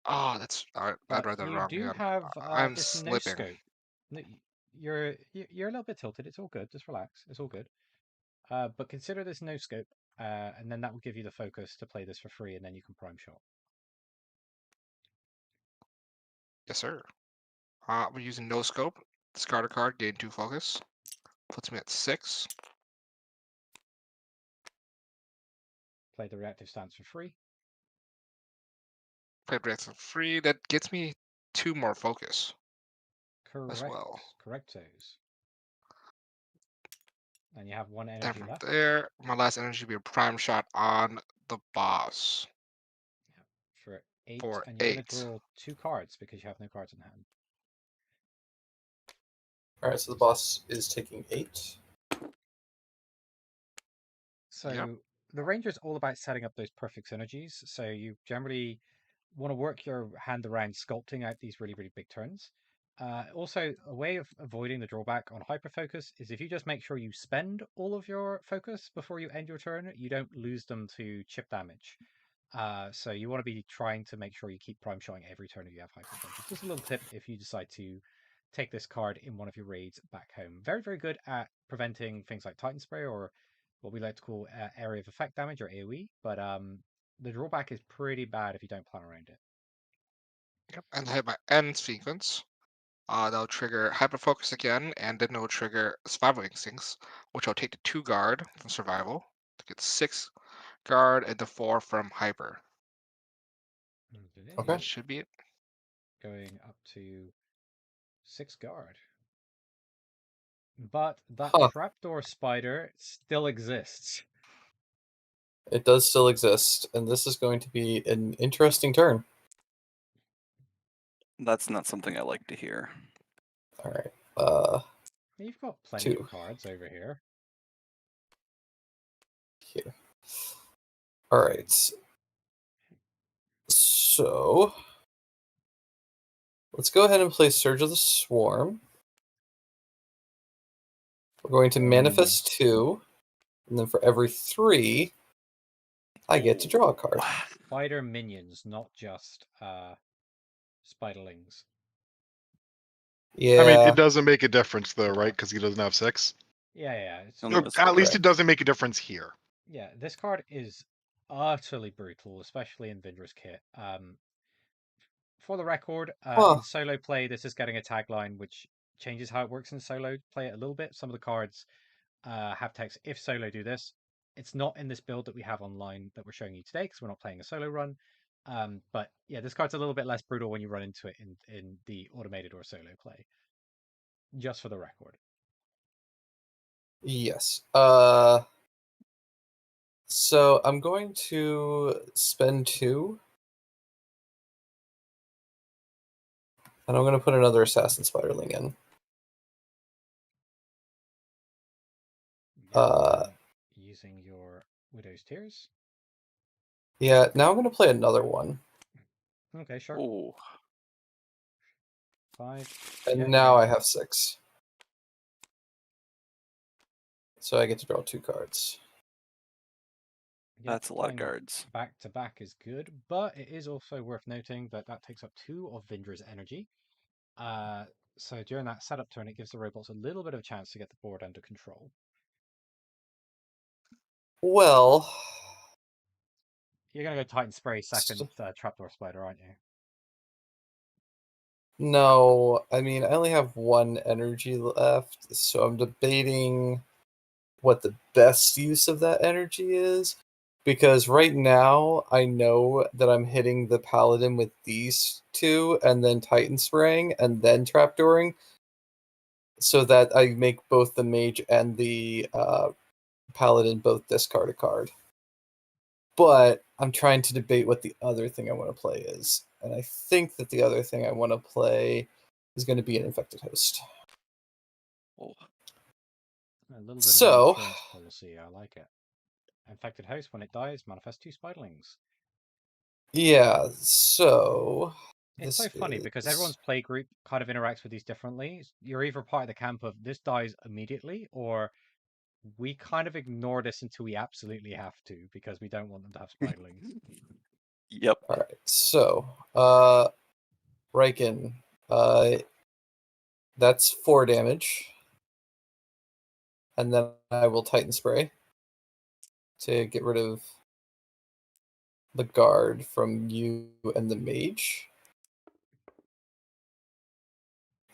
Oh, that's I'd But read that you wrong do again. have I'm this no slipping. scope. No, you're a little bit tilted. It's all good. Just relax. It's all good. But consider this no scope, and then that will give you the focus to play this for free, and then you can prime shot. Yes, sir. We're using no scope. Discard a card, gain 2 focus. Puts me at 6. Play the reactive stance for free. Play breaks for free. That gets me 2 more focus as Correct. well. Correctos. And you have 1 Then energy from left. there, my last energy will be a prime shot on the boss. For 8, For and you're going 8. to draw 2 cards because you have no cards in hand. All right, so the boss is taking 8. So Yep. the ranger's all about setting up those perfect synergies. So you generally want to work your hand around sculpting out these really, really big turns. Also, a way of avoiding the drawback on hyperfocus is if you just make sure you spend all of your focus before you end your turn, you don't lose them to chip damage. So you want to be trying to make sure you keep prime showing every turn if you have hyperfocus. Just a little tip if you decide to take this card in one of your raids back home. Very, very good at preventing things like Titan Spray or what we like to call area of effect damage or AoE, but the drawback is pretty bad if you don't plan around it. Yep. And I have my end sequence. That'll trigger hyperfocus again, and then it'll trigger survival instincts, which I'll take the 2 guard from survival to get 6 guard and the 4 from hyper. Okay. That should be it. Going up to 6 guard. But that Huh. trapdoor spider still exists. It does still exist, and this is going to be an interesting turn. That's not something I like to hear. All right. You've got plenty 2 of cards over here. here. All right. So let's go ahead and play Surge of the Swarm. We're going to manifest 2, and then for every 3, I get to draw a card. Spider minions, not just spiderlings. Yeah. I mean, it doesn't make a difference though, right? Because he doesn't have 6. Yeah. It's, No, that's At least correct. it doesn't make a difference here. yeah, this card is utterly brutal, especially in Vindra's kit. For the record, in solo play, this is getting a tagline which changes how it works in solo play it a little bit. Some of the cards have text, if solo do this, It's not in this build that we have online that we're showing you today because we're not playing a solo run. But yeah, this card's a little bit less brutal when you run into it in the automated or solo play. Just for the record. Yes. So I'm going to spend 2. And I'm going to put another Assassin Spiderling in. Using your Widow's Tears. Yeah, now I'm going to play another one. Okay, sure. Oh, 5. And Yeah, now I have 6. So I get to draw 2 cards. yeah, that's a lot of playing guards. back to back is good, but it is also worth noting that that takes up 2 of Vindra's energy. So during that setup turn, it gives the robots a little bit of a chance to get the board under control. Well, You're gonna go Titan Spray second Trapdoor Spider, aren't you? no. I mean, I only have 1 energy left, so I'm debating what the best use of that energy is. Because right now, I know that I'm hitting the Paladin with these 2, and then Titan Spraying, and then Trapdooring, so that I make both the Mage and the Paladin both discard a card. But I'm trying to debate what the other thing I want to play is. And I think that the other thing I want to play is going to be an Infected Host. Oh, A little bit of So- an insurance policy, I like it. Infected Host, when it dies, manifest 2 Spiderlings. Yeah, so... It's so funny because everyone's play group kind of interacts with these differently. You're either part of the camp of this dies immediately, or we kind of ignore this until we absolutely have to because we don't want them to have Spiderlings. yep. Alright, so... Riken. That's 4 damage. And then I will Titan Spray to get rid of the guard from you and the mage.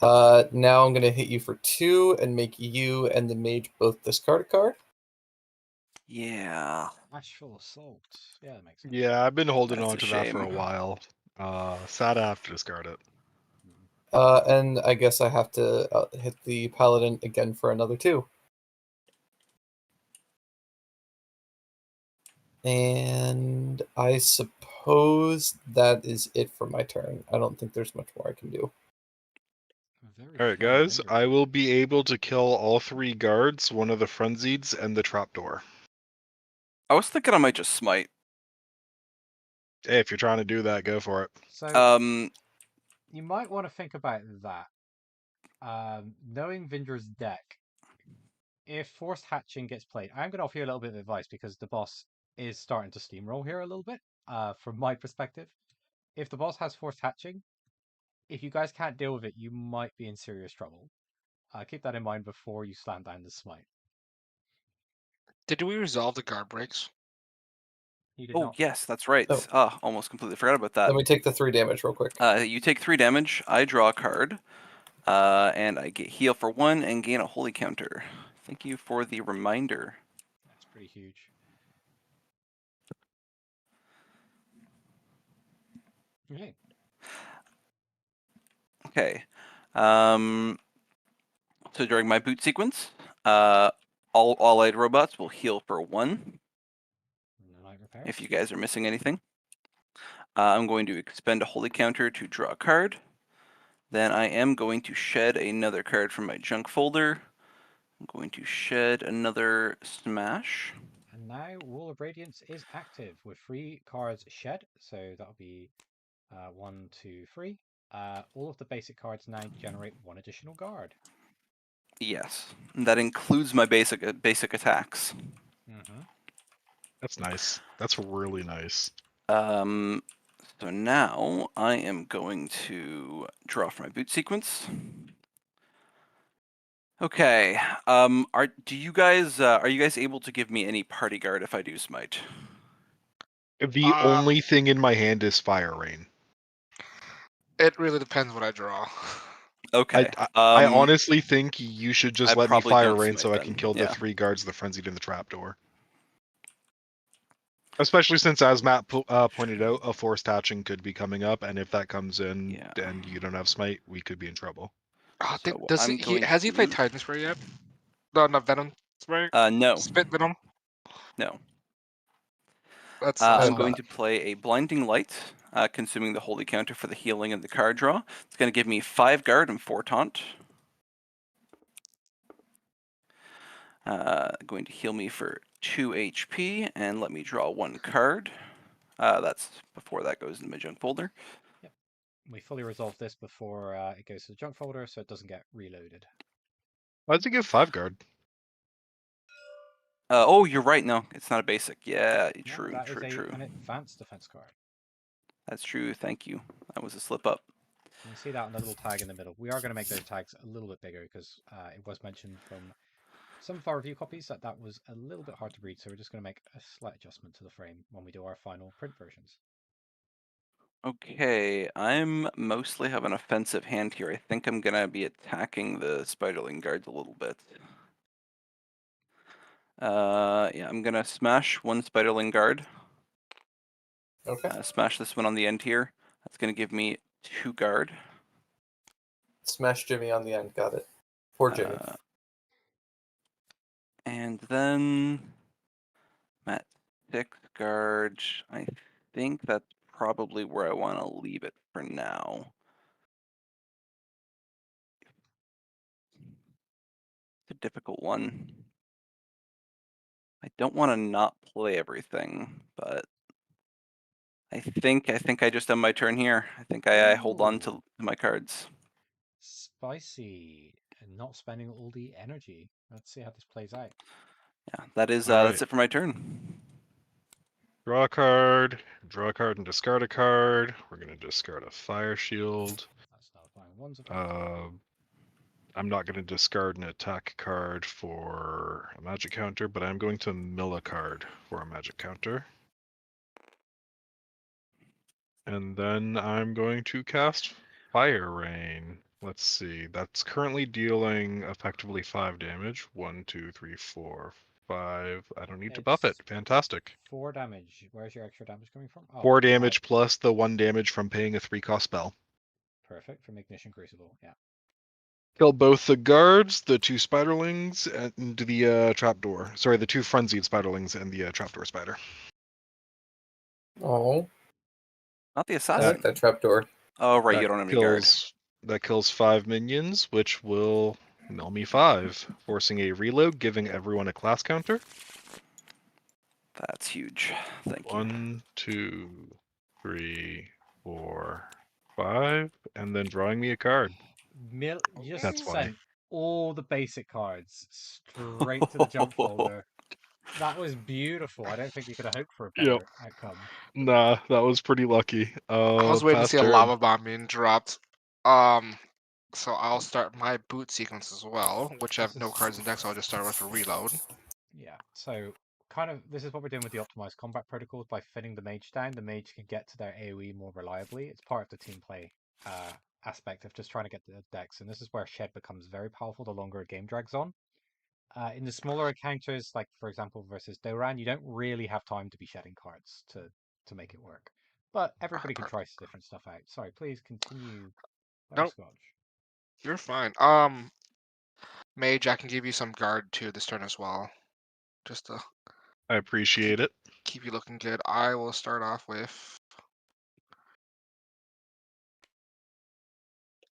Now I'm going to hit you for 2 and make you and the mage both discard a card. Yeah. Ashful Assault. Yeah, that makes sense. Yeah, I've been holding That's on a to that for a shame. while. Sad I have to discard it. And I guess I have to hit the paladin again for another 2. And I suppose that is it for my turn. I don't think there's much more I can do. Very Alright, fair, guys, Vindra. I will be able to kill all 3 guards, one of the frenzieds, and the trapdoor. I was thinking I might just smite. Hey, if you're trying to do that, go for it. So Um, you might want to think about that. Knowing Vindra's deck, if Forced Hatching gets played, I'm going to offer you a little bit of advice because the boss is starting to steamroll here a little bit, from my perspective. If the boss has Forced Hatching, if you guys can't deal with it, you might be in serious trouble. Keep that in mind before you slam down the smite. Did we resolve the guard breaks? You did oh, not. yes, that's right. Oh. Ah, almost completely forgot about that. Let me take the 3 damage real quick. You take 3 damage. I draw a card. And I get heal for 1 and gain a holy counter. Thank you for the reminder. That's pretty huge. Okay. Okay. So during my boot sequence, all allied robots will heal for 1. Night repair. If you guys are missing anything. I'm going to expend a holy counter to draw a card. Then I am going to shed another card from my junk folder. I'm going to shed another smash. And now Wall of Radiance is active with 3 cards shed. So that'll be 1, 2, 3. All of the basic cards now generate 1 additional guard. Yes, that includes my basic attacks. Mm-hmm. That's nice. That's really nice. So now I am going to draw for my boot sequence. Okay. Are you guys able to give me any party guard if I do smite? The only thing in my hand is Fire Rain. It really depends what I draw. Okay. I honestly think you should just I let me probably Fire don't Rain smite so I then, can kill the yeah. 3 guards, the frenzied, and the trapdoor. Especially since, as Matt pointed out, a forced hatching could be coming up, and if that comes in Yeah. and you don't have smite, we could be in trouble. I think So does I'm he going has he played to. Titan Spray yet? No, not Venom Spray. No, Spit Venom. no. That's I'm also going to play a Blinding Light, consuming the Holy Counter for the healing and the card draw. It's going to give me 5 guard and 4 taunt. Going to heal me for 2 HP and let me draw 1 card. That's before that goes into my junk folder. We fully resolved this before it goes to the junk folder, so it doesn't get reloaded. Why does he give 5 guard? Oh, you're right. No, it's not a basic. Yeah, No, true, that is true. an advanced defense card. That's true. Thank you. That was a slip up. You can see that on the little tag in the middle. We are going to make those tags a little bit bigger because it was mentioned from some of our review copies that was a little bit hard to read, so we're just going to make a slight adjustment to the frame when we do our final print versions. Okay, I'm mostly have an offensive hand here. I think I'm gonna be attacking the Spiderling guards a little bit. Yeah, I'm gonna smash 1 Spiderling guard. Okay. Smash this one on the end here. That's gonna give me 2 guard. Smash Jimmy on the end. Got it. Poor Jimmy. And then at 6 guard, I think that's probably where I want to leave it for now. It's a difficult one. I don't want to not play everything, but I think I just end my turn here. I think I hold on to my cards. Spicy. And not spending all the energy. Let's see how this plays out. Yeah, that is All that's right. it for my turn. Draw a card, and discard a card. We're going to discard a Fire Shield. That's not applying one's effect. I'm not going to discard an attack card for a magic counter, but I'm going to mill a card for a magic counter. And then I'm going to cast Fire Rain. Let's see. That's currently dealing effectively 5 damage. 1, 2, 3, 4, 5. I don't need to buff it. It's Fantastic. 4 damage. Where's your extra damage coming from? Oh, 4 damage plus the 1 damage from paying a 3-cost spell. perfect from Ignition Crucible. Yeah. Kill both the guards, the 2 spiderlings, and the trapdoor. Sorry, the 2 frenzied spiderlings and the trapdoor spider. Oh, Not the I assassin. like that trapdoor. Oh right, That you don't have any guard. That kills 5 minions, which will mill me 5, forcing a reload, giving everyone a class counter. That's huge. Thank you. 1, 2, 3, 4, 5, and then drawing me a card. You just That's why. sent all the basic cards straight to the junk folder. That was beautiful. I don't think you could have hoped for a better outcome. Nah, that was pretty lucky. I was waiting to Past see a turn. lava bomb being dropped. So I'll start my boot sequence as well, which I have no cards in deck, so I'll just start with a reload. Yeah, so kind of this is what we're doing with the optimized combat protocols. By thinning the mage down, the mage can get to their AoE more reliably. It's part of the team play aspect of just trying to get the decks, and this is where Shed becomes very powerful the longer a game drags on. In the smaller encounters, like for example versus Doran, you don't really have time to be shedding cards to make it work. But everybody can try some different stuff out. Sorry, please continue. Nope. Scotch. You're fine. Mage, I can give you some guard too this turn as well, just to I appreciate it. keep you looking good. I will start off with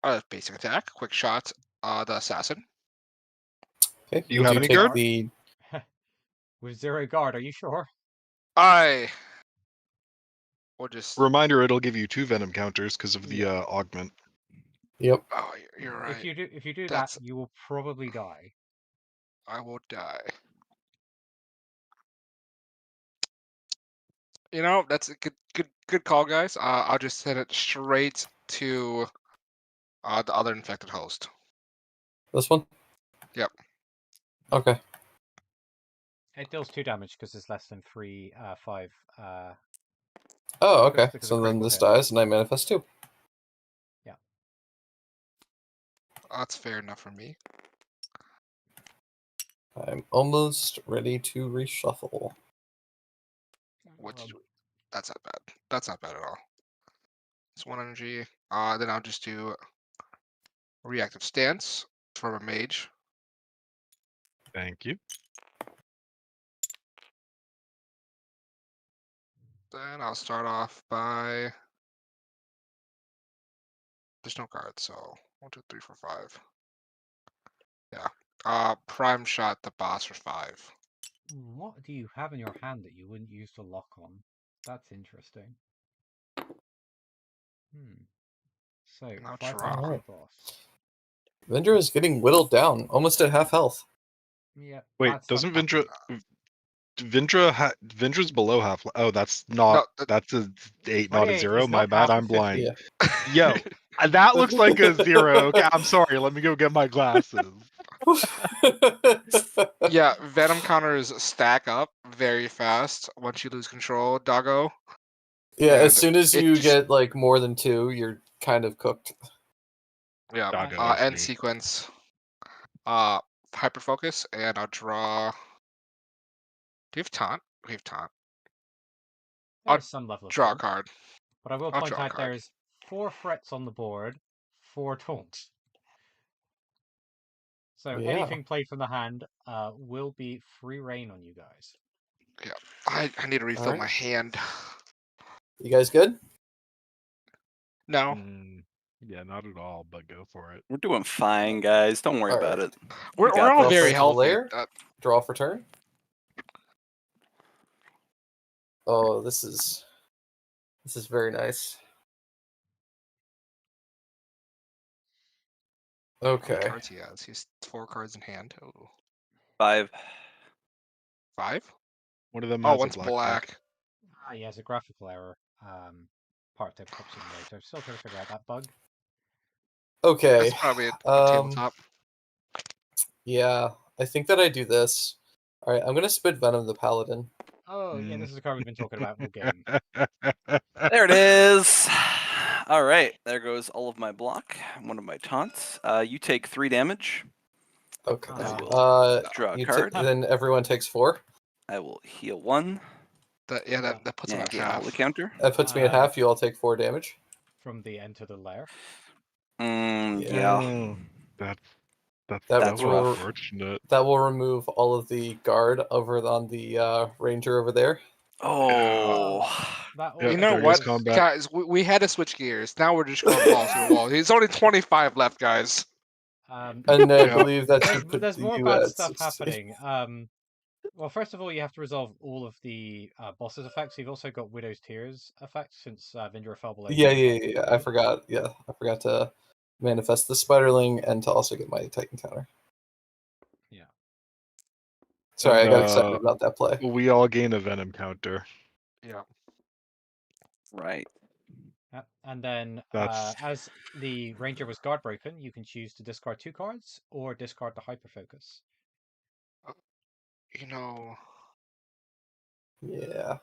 a basic attack, quick shot, the assassin. Okay. Do you would have you any take guard? the? With 0 guard, are you sure? I will just. Reminder: it'll give you 2 venom counters because of the augment. Yep. Oh, you're right. If you do That's- that, you will probably die. I will die. You know, that's a good call, guys. I'll just send it straight to the other infected host. This one. Yep. Okay. It deals 2 damage because it's less than 5. Oh, okay. because So of then critical this hit. dies, and I manifest 2. Yeah. That's fair enough for me. I'm almost ready to reshuffle. That's not bad. That's not bad at all. It's 1 energy. Then I'll just do reactive stance from a mage. Thank you. Then I'll start off by. There's no cards, so 1, 2, 3, 4, 5. Yeah. Prime shot the boss for 5. What do you have in your hand that you wouldn't use to lock on? That's interesting. So, Now 5 draw. damage to the Alright. boss. Vindra is getting whittled down, almost at half health. Yeah. Wait, that's doesn't happened. Vindra's below half? Oh, that's not. No, That's a 8, Oh not yeah, a 0. he's My not bad. half I'm of blind. 50. Yeah. Yo, that looks like a 0. Okay, I'm sorry. Let me go get my glasses. yeah, venom counters stack up very fast once you lose control, doggo. Yeah, as And soon as it you just- get like more than 2, you're kind of cooked. Yeah. Doggo, I End see. sequence. Hyper focus, and I'll draw. Do you have taunt? We have taunt. I'll There's some level of draw a taunt. card. But I will I'll point draw a out card. there's 4 threats on the board, 4 taunts. So Yeah. anything played from the hand will be free reign on you guys. Yeah. I need to refill Alright. my hand. You guys good? No. Yeah, not at all, but go for it. We're doing fine, guys. Don't worry about Alright. it. We're got all this. very Draw healthy. layer. Draw for turn. Oh, this is very nice. How many Okay. cards he has? He has 4 cards in hand. Oh. 5. 5? One of them Oh, has one's a black. black. Ah, yeah, it's a graphical error. Part type pops in later. Still trying to figure out that bug. Okay. That's probably a tabletop. Yeah, I think that I do this. All right, I'm gonna spit Venom the Paladin. Oh, yeah, this is a card we've been talking about all game. There it is. All right, there goes all of my block. One of my taunts. You take 3 damage. Okay. I will draw a you card. then everyone takes 4. I will heal 1 That puts him and at gain all the half. counter. That puts me at half. You all take 4 damage. From the enter the lair. Yeah. Oh, that's That's so will, unfortunate. that will remove all of the guard over on the ranger over there. Oh. That Yeah, You know there goes what, combat. guys? We had to switch gears. Now we're just going balls to the wall. There's only 25 left, guys. And I Yeah. believe that should put there's more you bad at stuff 16. happening. Well, first of all, you have to resolve all of the boss's effects. You've also got Widow's Tears effects since Vindra fell below. Yeah. I forgot. Yeah, I forgot to manifest the Spiderling and to also get my Titan counter. Yeah. Sorry, And, I got excited about that play. We all gain a venom counter. Yeah. Right. And then, That's- as the ranger was guard broken, you can choose to discard 2 cards or discard the hyper focus. You know, Yeah.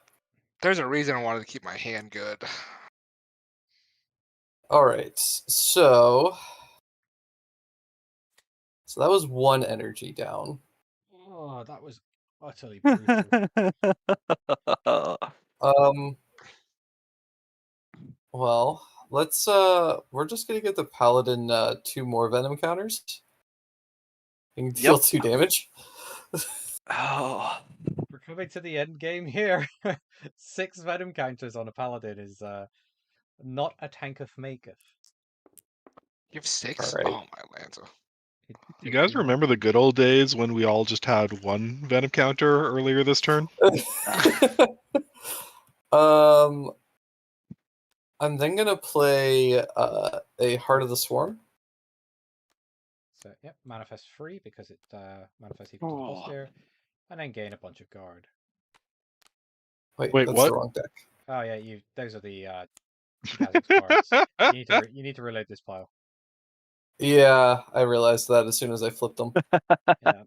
there's a reason I wanted to keep my hand good. All right. So that was 1 energy down. Oh, that was utterly brutal. Well, let's we're just gonna give the paladin 2 more venom counters. You can deal 2 damage. Oh. We're coming to the end game here. 6 venom counters on a paladin is not a tanketh maketh. You have 6? All right. Oh my Lanza. You guys remember the good old days when we all just had 1 venom counter earlier this turn? I'm then gonna play a Heart of the Swarm. So, yep, manifest free because it manifests equal to the boss there, and then gain a bunch of guard. Wait, that's what? the wrong deck. Oh yeah, those are the Kha'Zix cards. You need to reload this pile. Yeah, I realized that as soon as I flipped them. Yeah.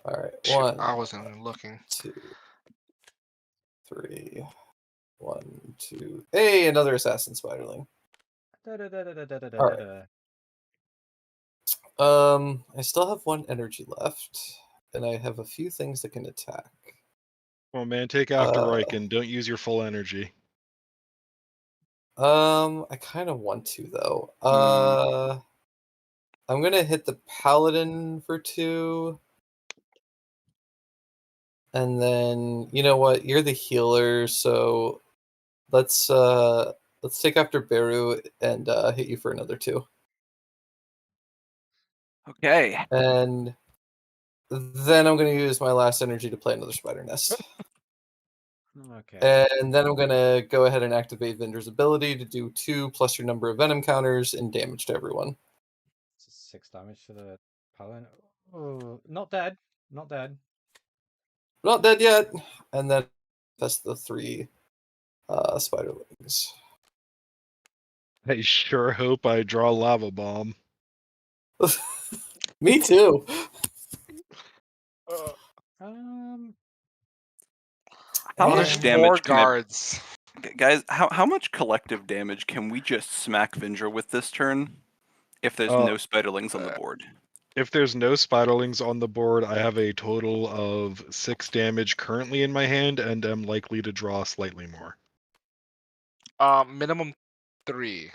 All right, Shoot, 1. I wasn't even looking. 2, 3. 1, 2. Hey, another assassin spiderling. Alright. I still have 1 energy left, and I have a few things that can attack. Oh man, take after Uh, Riken. Don't use your full energy. I kind of want to though. I'm gonna hit the paladin for 2. And then you know what? You're the healer, so let's take after Beru and hit you for another 2. Okay. And then I'm gonna use my last energy to play another spider nest. Okay. And then I'm gonna go ahead and activate Vindra's ability to do 2 plus your number of venom counters and damage to everyone. It's 6 damage to the paladin. Oh, not dead. Not dead. Not dead yet. And then that's the 3 spiderlings. I sure hope I draw lava bomb. Me too. Um. How And- much There's more damage can it... guards. Guys, how much collective damage can we just smack Vindra with this turn if there's Uh, no spiderlings on the board? If there's no spiderlings on the board, I have a total of 6 damage currently in my hand and am likely to draw slightly more. Minimum 3.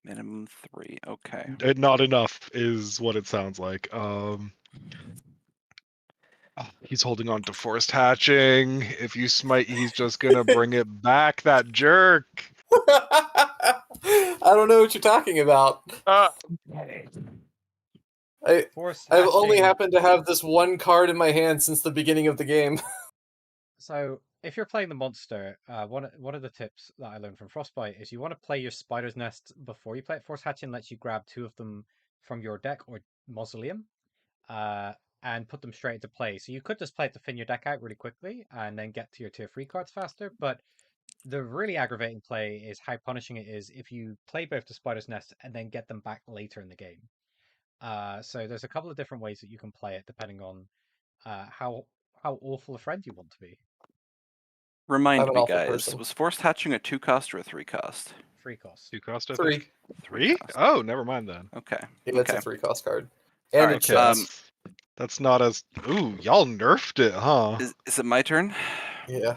Minimum 3. Okay. Not enough is what it sounds like. He's holding on to forced hatching. If you smite, he's just gonna bring it back. That jerk. I don't know what you're talking about. Force I've only hatching. happened to have this one card in my hand since the beginning of the game. So, if you're playing the monster, one of the tips that I learned from Frostbite is you want to play your spider's nest before you play it. Force hatching lets you grab 2 of them from your deck or mausoleum, and put them straight into play. So you could just play it to thin your deck out really quickly and then get to your tier 3 cards faster. But the really aggravating play is how punishing it is if you play both the spider's nest and then get them back later in the game. So there's a couple of different ways that you can play it depending on how awful a friend you want to be. Remind I'm an me, awful guys, person. was forced hatching a 2 cost or a 3 cost? 3 cost. 2 cost, I 3. think. 3? cost. Oh, never mind then. Okay. Yeah, it's Okay. a 3 cost card. And Alright, it's Okay, that's not as. Ooh, y'all nerfed it, huh? Is it my turn? yeah.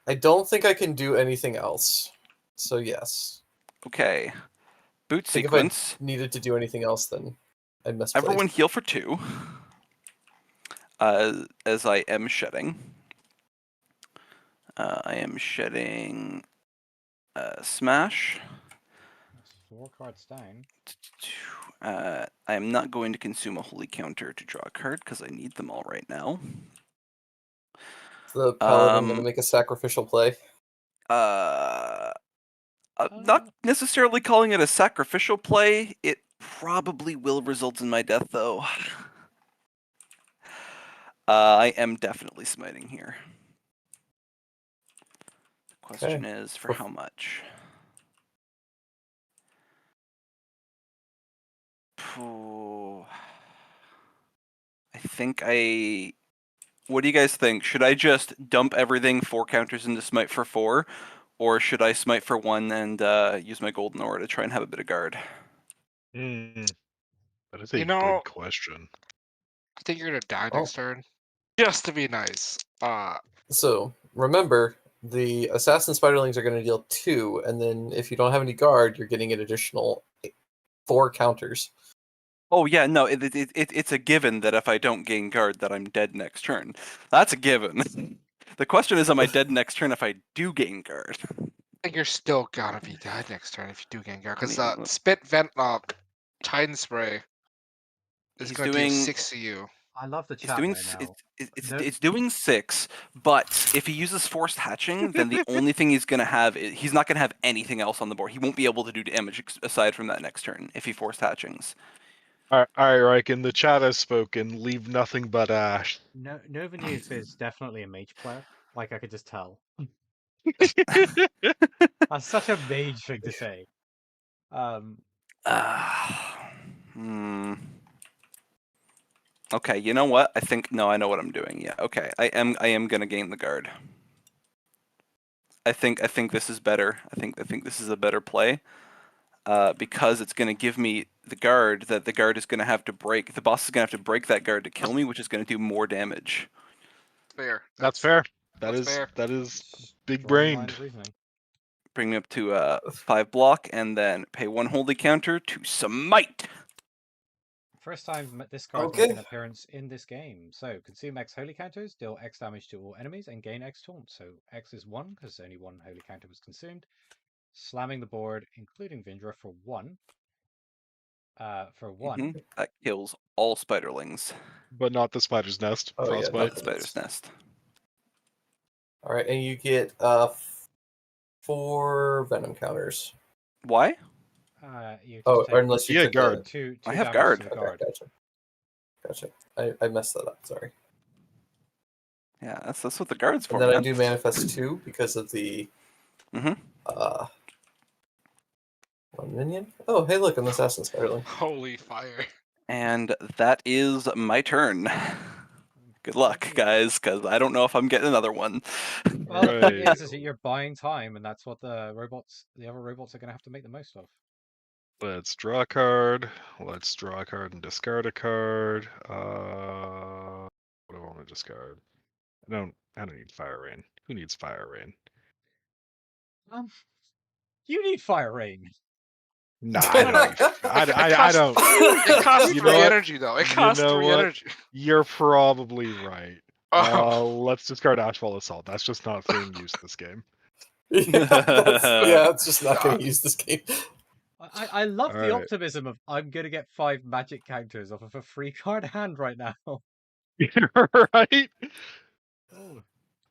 I don't think I can do anything else. So yes. Okay. Boot I think if I sequence. needed to do anything else, then I misplayed. Everyone heal for 2. As I am shedding. I am shedding Smash. That's 4 cards down. I am not going to consume a holy counter to draw a card because I need them all right now. Is the paladin gonna make a sacrificial play? Not necessarily calling it a sacrificial play. It probably will result in my death, though. I am definitely smiting here. The question is for how much? I think what do you guys think? Should I just dump everything 4 counters into smite for 4? Or should I smite for 1 and use my golden aura to try and have a bit of guard? That is a You know, good question. I think you're gonna die next turn. Just to be nice. So remember, the assassin spiderlings are going to deal 2, and then if you don't have any guard, you're getting an additional 4 counters. Oh yeah, no, it's a given that if I don't gain guard, that I'm dead next turn. That's a given. The question is, am I dead next turn if I do gain guard? I think you're still gonna be dead next turn if you do gain guard, because I mean, spit vent Titan spray is he's gonna deal doing 6 to you. I love the It's chat doing right now. it's doing 6, but if he uses forced hatching, then the only thing he's gonna have he's not gonna have anything else on the board. He won't be able to do damage aside from that next turn if he forced hatchings. All right, Riken. The chat has spoken. Leave nothing but ash. No, Nova Noob is definitely a mage player. Like I could just tell. That's such a mage thing to say. Okay, you know what? I know what I'm doing. Yeah, okay. I am gonna gain the guard. I think this is better. I think this is a better play. Because it's going to give me the guard that the guard is going to have to break. The boss is going to have to break that guard to kill me, which is going to do more damage. fair. That's fair. That's fair. That is big Strong line brained. of reasoning. Bring me up to 5 block, and then pay 1 holy counter to smite. First time this card's Okay. making an appearance in this game. So, consume X holy counters, deal X damage to all enemies, and gain X taunt. So, X is 1, because only 1 holy counter was consumed. Slamming the board, including Vindra, for 1. That kills all spiderlings. But not the spider's nest. Oh, yeah, Frostbite. not the Spider's nest. All right, and you get 4 venom counters. Why? You just Oh, take or unless you Yeah, took guard. two I have damage guard. to the Okay, guard. gotcha. I messed that up. Sorry. Yeah, that's what the guard's for. And then I man. do manifest 2 because of the Mhm. 1 minion. Oh, hey, look, an assassin spiderling. Holy fire. And that is my turn. Good luck, guys, because I don't know if I'm getting another one. Well, the thing Right. is that you're buying time, and that's what the other robots are going to have to make the most of. Let's draw a card. Let's draw a card and discard a card. What do I want to discard? I don't need Fire Rain. Who needs Fire Rain? You need Fire Rain. Nah, I don't. I don't. It costs You 3 know what? energy, though. It You costs know 3 what? energy. You're probably right. Oh. Let's discard Ashfall Assault. That's just not seeing use this game. It's just not going God. to use this game. I love the Alright. optimism of I'm going to get 5 magic counters off of a free card hand right now. Right?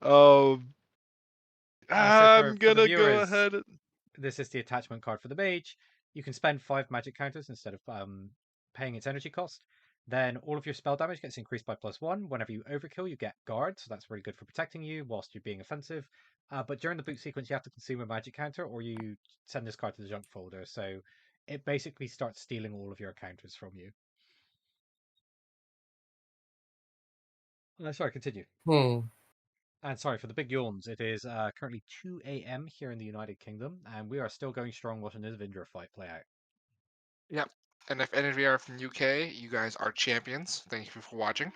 So I'm for the gonna go viewers, ahead. this is the attachment card for the mage. You can spend 5 magic counters instead of paying its energy cost. Then all of your spell damage gets increased by +1. Whenever you overkill, you get guard, so that's really good for protecting you whilst you're being offensive. But during the boot sequence, you have to consume a magic counter, or you send this card to the junk folder. So it basically starts stealing all of your counters from you. Sorry, continue. And sorry for the big yawns. It is currently 2 a.m. here in the United Kingdom, and we are still going strong watching this Vindra fight play out. Yep. And if any of you are from UK, you guys are champions. Thank you for watching.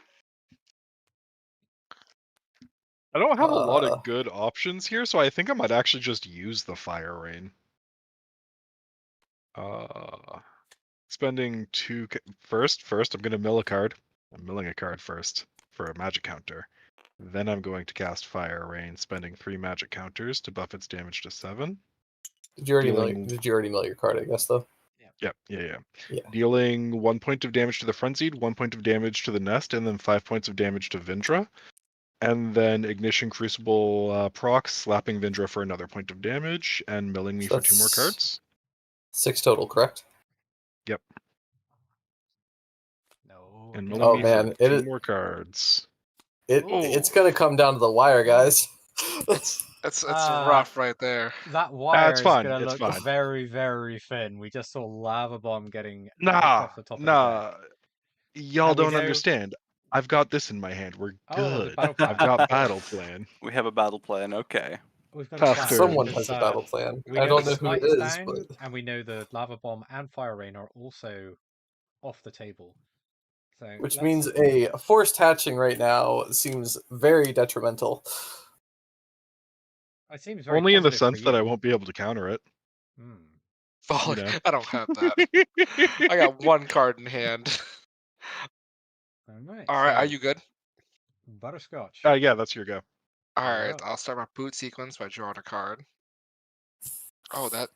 I don't have a lot of good options here, so I think I might actually just use the Fire Rain. Spending 2 first. I'm gonna mill a card. I'm milling a card first for a magic counter. Then I'm going to cast Fire Rain, spending 3 magic counters to buff its damage to 7. Did you already mill your card, I guess, though? Yep, yeah. Yeah. Dealing 1 point of damage to the frenzied, 1 point of damage to the nest, and then 5 points of damage to Vindra. And then Ignition Crucible procs, slapping Vindra for another point of damage, and milling me for 2 more cards. 6 total, correct? Yep. No. And milling me man, for 2 more cards. It's going to come down to the wire, guys. It's rough right there. That wire is fine, going to it's look fine. very, very thin. We just saw Lava Bomb getting kicked Nah, off the top of the deck. y'all And we don't know- understand. I've got this in my hand. We're Oh, the good. battle plan. I've got battle plan. We have a battle plan. Okay. We've got a Tough plan. turn. Someone because, has a battle plan. We I don't the know who Smite it is is, down, but and we know the Lava Bomb and Fire Rain are also off the table. So which means a forced hatching right now seems very detrimental. It seems very Only in the positive for sense that I you. won't be able to counter it. Fuck, know. I don't have that. I got 1 card in hand. Alright, Alright, so are you good? Butterscotch. Yeah, that's your go. Alright, up. I'll start my boot sequence by drawing a card. Oh, that.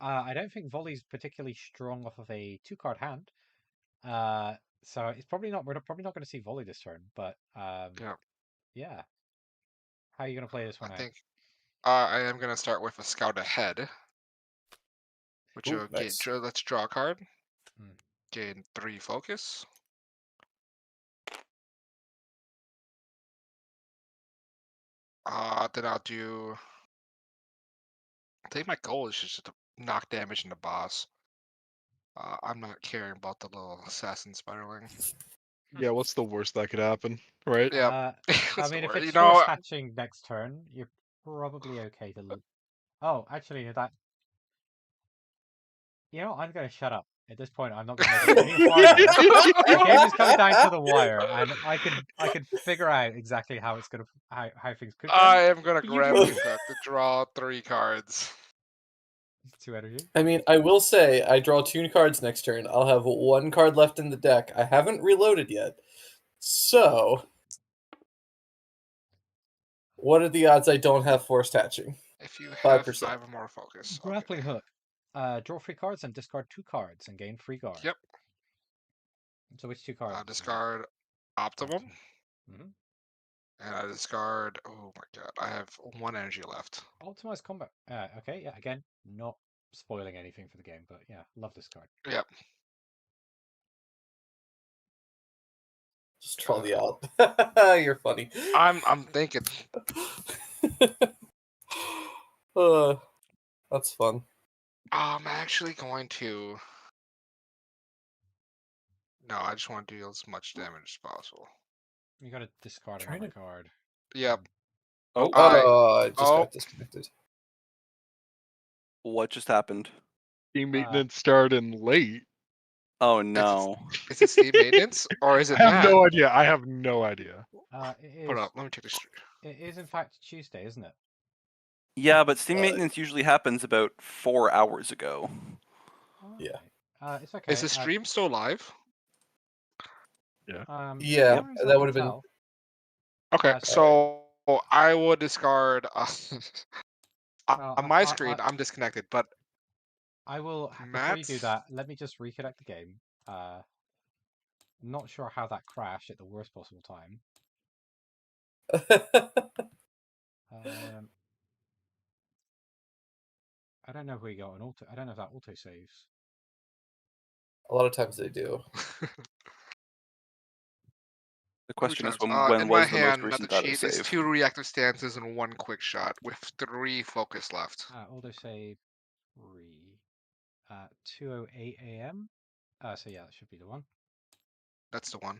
I don't think Volley's particularly strong off of a 2-card hand. So it's probably not. We're probably not going to see Volley this turn. But yeah. How are you going to play this one out? I think I am going to start with a Scout Ahead. Which Ooh, will nice. let's draw a card. Hmm. Gain 3 focus. Then I'll do. I think my goal is just to knock damage into boss. I'm not caring about the little assassin spiderling. Yeah, what's the worst that could happen, right? Yeah. I mean, if it's you force know, hatching next turn, you're probably okay to. Oh, actually, that. You know, I'm going to shut up. At this point, I'm not going to make it any farther. The game is coming down to the wire, and I could figure out exactly how it's gonna how things could go. I am gonna But you grab do the you. cook to draw 3 cards. 2 energy. I mean, I will say I draw 2 cards next turn. I'll have 1 card left in the deck. I haven't reloaded yet. So, what are the odds I don't have forced hatching? If you have 5%. 5 or more focus. Okay. Grappling hook. Draw 3 cards and discard 2 cards and gain 3 guard. Yep. So which 2 cards? Discard Optimum. Mm-hmm. And I discard. Oh my god, I have 1 energy left. Optimized combat. Okay, yeah, again, not spoiling anything for the game, but yeah, love this card. Yep. Just draw the out. You're funny. I'm thinking. That's fun. I'm actually going to. No, I just want to deal as much damage as possible. You gotta discard Trying another to- card. Yep. Oh, I just oh. got disconnected. what just happened? Team maintenance started late. Oh no. Is it Steam maintenance or is I it have Matt? no idea. I have no idea. Hold up, let me take this. It is in fact Tuesday, isn't it? Yeah, but Steam maintenance usually happens about 4 hours ago. Yeah. Alright. It's okay. Is the stream still live? Yeah, as far as I that can would have been. tell, Okay, so- so I would discard. Well, On my screen, I'm disconnected, but I will. Before you Matt's- do that, let me just reconnect the game. Not sure how that crashed at the worst possible time. I don't know if we got an auto. I don't know if that auto saves. A lot of times they do. The question is in when my was the most hand, not recent the auto cheat, is save? 2 reactive stances and 1 quick shot with 3 focus left. Auto save 3. 2:08 a.m. So yeah, that should be the one. That's the one.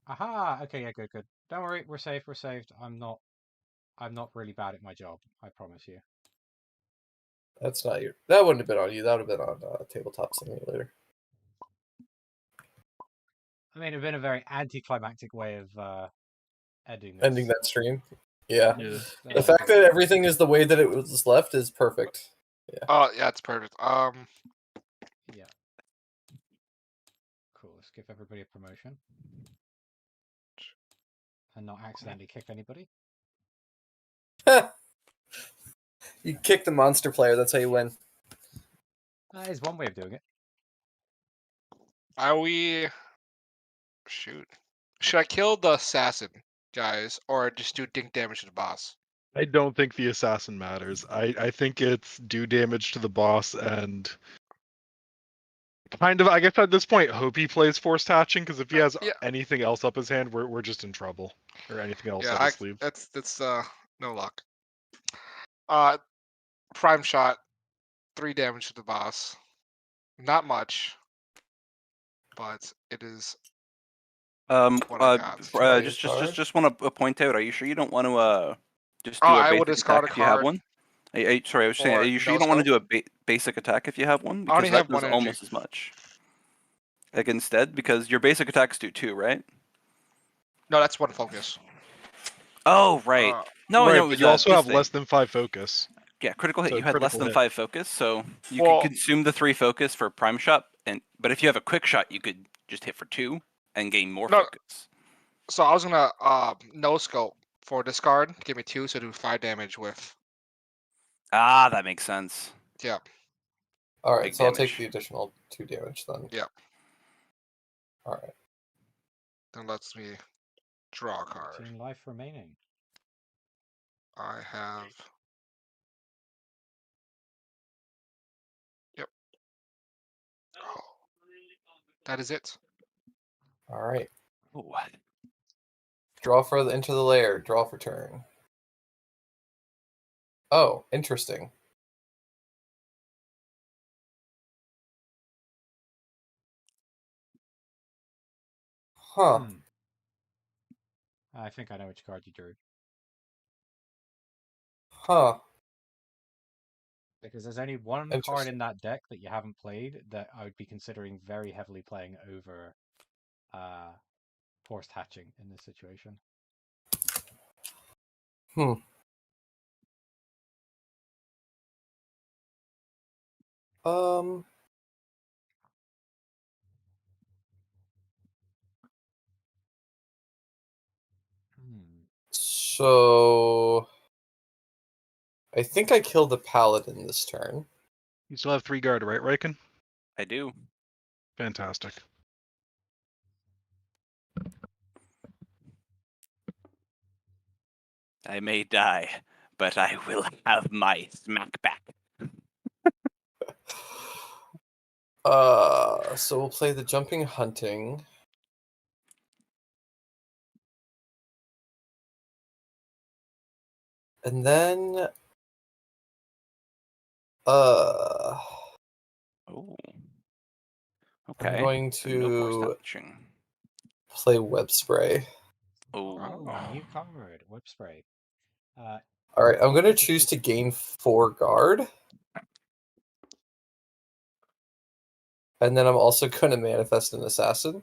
Aha! Okay, yeah, good. Don't worry, we're safe. We're saved. I'm not really bad at my job. I promise you. That's not your. That wouldn't have been on you. That would have been on Tabletop Simulator. I mean, it'd been a very anticlimactic way of ending this. Ending that stream. Yeah. Yeah. The fact that everything is the way that it was left is perfect. Oh, yeah, it's perfect. Yeah. Cool. Let's give everybody a promotion. And not accidentally kick anybody. You kick the monster player. That's how you win. That is one way of doing it. Are we? Shoot. Should I kill the assassin, guys, or just do dink damage to the boss? I don't think the assassin matters. I think it's do damage to the boss and kind of, I guess at this point, hope he plays forced hatching, because if he has Yeah. anything else up his hand, we're just in trouble. Or anything else Yeah, up his sleeve. that's no luck. Prime shot, 3 damage to the boss. Not much, but it is. What I got. Draw your Just want to point out. Are you sure you don't want to just do Oh, a I will basic discard attack a if you have card. one? Sorry, I was saying. Or Are you sure you no don't want to scope. do a basic attack if you have one? I Because only that have does 1 energy. almost as much. Like instead, because your basic attacks do 2, right? No, that's 1 focus. Oh, right. No, right, no, it but was you also this have thing. less than 5 focus. Yeah, critical hit. So You had less critical than hit. 5 focus, so you Well- could consume the 3 focus for prime shot, but if you have a quick shot, you could just hit for 2 and gain more No. focus. So I was gonna no scope for discard, give me 2, so do 5 damage with. Ah, that makes sense. Yeah. All right, Big so I'll take damage. the additional 2 damage then. Yeah. All right. Then lets me draw a card. 14 life remaining. I have. Yep. Oh. That is it. All right. Ooh. Draw for the into the lair. Draw for turn. Oh, interesting. Huh. I think I know which card you drew. Huh. Because there's only one card in that deck that you haven't played that I would be considering very heavily playing over forced hatching in this situation. Hmm. Um. So I think I killed the paladin this turn. You still have 3 guard, right, Riken? I do. Fantastic. I may die, but I will have my smack back. So we'll play the jumping hunting. And then Oh. Okay. I'm going So no force to touching. play web spray. Oh. Oh, new card, whip spray. All right, I'm going to This is choose to super- gain 4 guard. And then I'm also going to manifest an assassin.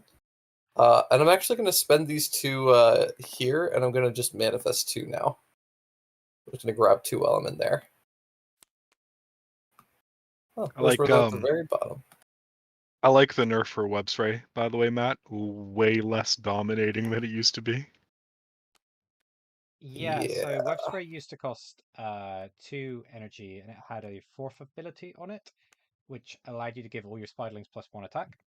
And I'm actually going to spend these 2 here, and I'm going to just manifest 2 now. I'm just going to grab 2 while I'm in there. Oh, I those like were at the very bottom. I like the nerf for web spray, by the way, Matt. Way less dominating than it used to be. Yeah, so Yeah. web spray used to cost 2 energy, and it had a fourth ability on it, which allowed you to give all your spiderlings +1 attack,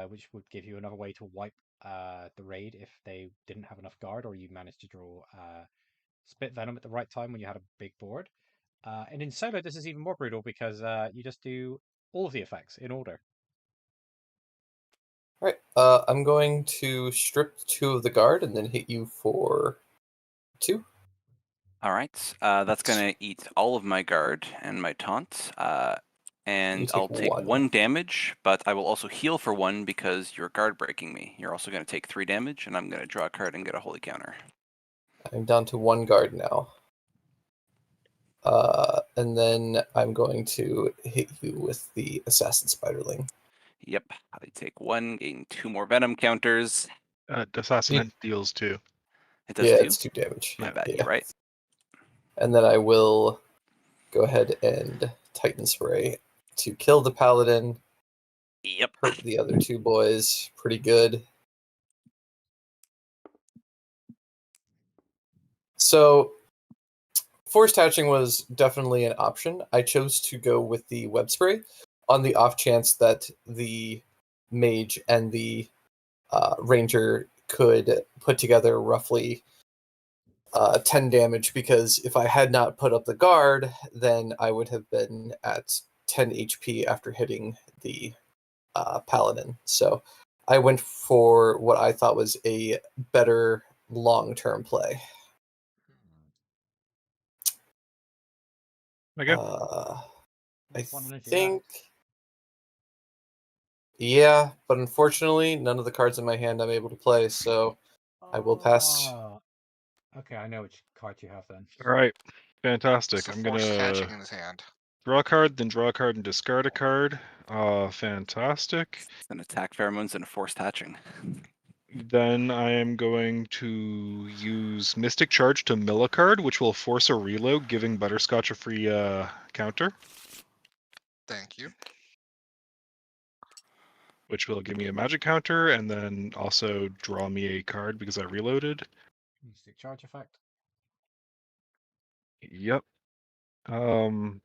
which would give you another way to wipe the raid if they didn't have enough guard, or you managed to draw spit venom at the right time when you had a big board. And in solo, this is even more brutal because you just do all of the effects in order. All right. I'm going to strip 2 of the guard and then hit you for 2. All right. That's going to eat all of my guard and my taunt. You And take I'll take 1. 1 damage, but I will also heal for 1 because you're guard breaking me. You're also going to take 3 damage, and I'm going to draw a card and get a holy counter. I'm down to 1 guard now. And then I'm going to hit you with the assassin spiderling. Yep. I take 1, gain 2 more venom counters. Assassin deals 2. It does Yeah, 2? it's 2 damage. My bad, Yeah. you're right. And then I will go ahead and Titan Spray to kill the paladin. Yep. Hurt the other 2 boys pretty good. So forced hatching was definitely an option. I chose to go with the web spray on the off chance that the mage and the ranger could put together roughly 10 damage, because if I had not put up the guard, then I would have been at 10 HP after hitting the paladin. So I went for what I thought was a better long-term play. Okay. I One energy think... left. Yeah, but unfortunately, none of the cards in my hand I'm able to play, so I will pass. Oh, okay, I know which card you have then. All right. It's Fantastic. the I'm force hatching gonna in his hand. draw a card, then draw a card and discard a card. Fantastic. It's an attack pheromones and a forced hatching. Then I am going to use Mystic Charge to mill a card, which will force a reload, giving Butterscotch a free counter, Thank you. which will give me a magic counter, and then also draw me a card because I reloaded. Mystic charge effect. Yep. Oh,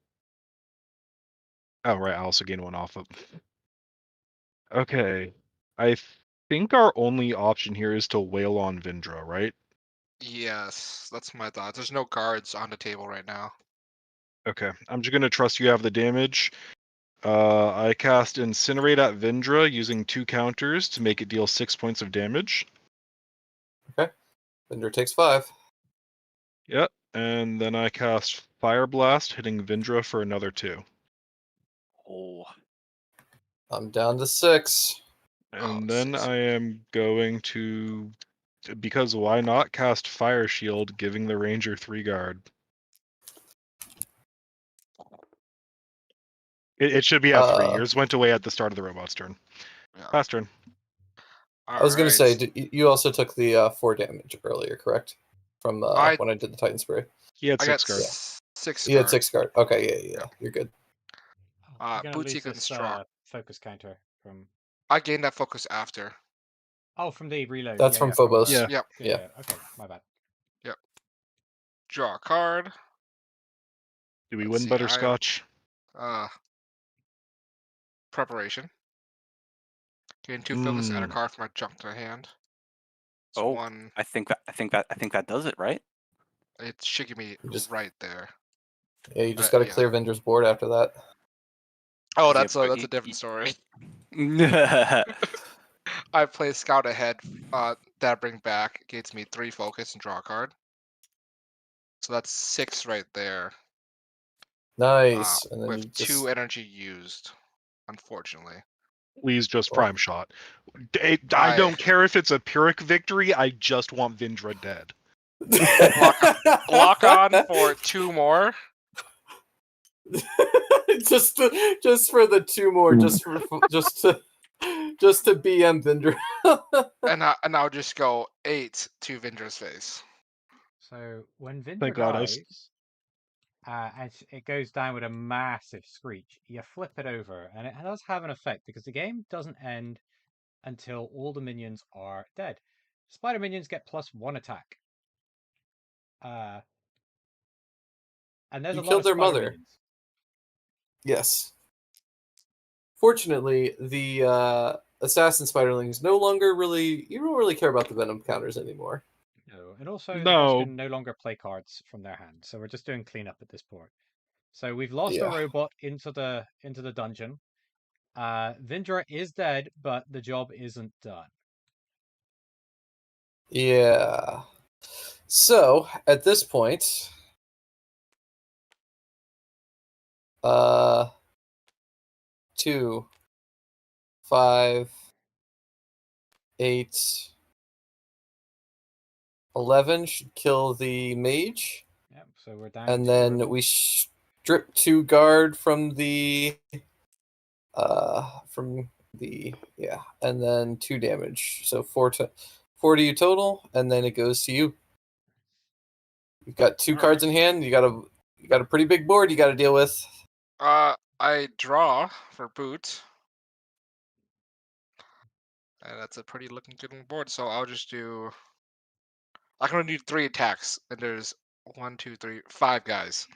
right. I also gain 1 off of. Okay. I think our only option here is to wail on Vindra, right? Yes, that's my thought. There's no cards on the table right now. Okay. I'm just gonna trust you have the damage. I cast Incinerate at Vindra using 2 counters to make it deal 6 points of damage. Vindra takes 5. Yep. And then I cast Fire Blast, hitting Vindra for another 2. Oh. I'm down to 6. And Oh, then 6. I am going to, because why not, cast Fire Shield, giving the Ranger 3 guard. It should be at 3. Uh, Yours went away at the start of the robot's turn. Yeah. Fast turn. I was going to say, Alright. you also took the 4 damage earlier, correct? From I- when I did the Titan Spray. He had I 6 got guard. 6 You had guard. 6 guard. Okay, yeah. Yep. You're good. You're gonna lose Boutique and this Straw. focus counter from. I gained that focus after. Oh, from the reload. That's yeah, from yeah, Phobos. Yeah. Yep. Yeah. Okay, my bad. Draw a card. Do we Let's win see, butterscotch? Preparation. Gain 2 focus, add a Mm. card from my junk to my hand. It's Oh. 1. I think that does it, right? It should give me Just- right there. Yeah, you just got to yeah. clear Vindra's board after that. Oh, Yeah, that's but a different story. yeah, I play Scout ahead. That bring back gains me 3 focus and draw a card. So that's 6 right there. Nice. And then you With just 2 energy used, unfortunately. Please just Oh. prime shot. I I- don't care if it's a Pyrrhic victory. I just want Vindra dead. Lock on for 2 more. just for the 2 more, just to BM Vindra. And I'll just go 8 to Vindra's face. So when Vindra Thank God I s- dies, and it goes down with a massive screech, you flip it over, and it does have an effect because the game doesn't end until all the minions are dead. Spider minions get +1 attack. And there's You a lot killed of their spider mother. minions. Yes. Fortunately, the assassin spiderlings no longer really. You don't really care about the venom counters anymore. No, and also the boss No. can no longer play cards from their hand, so we're just doing cleanup at this point. So we've lost Yeah. a robot into the dungeon. Vindra is dead, but the job isn't done. Yeah. So at this point, 2, 5, 8, 11 should kill the mage, Yep. So we're down. and two then robots. we strip 2 guard from the and then 2 damage. So 4 to you total, and then it goes to you. You've got 2 cards in hand. You got a pretty big board you got to deal with. I draw for boot. And that's a pretty looking good board, so I'll just do. I'm gonna do 3 attacks, and there's 1, 2, 3, 5 guys.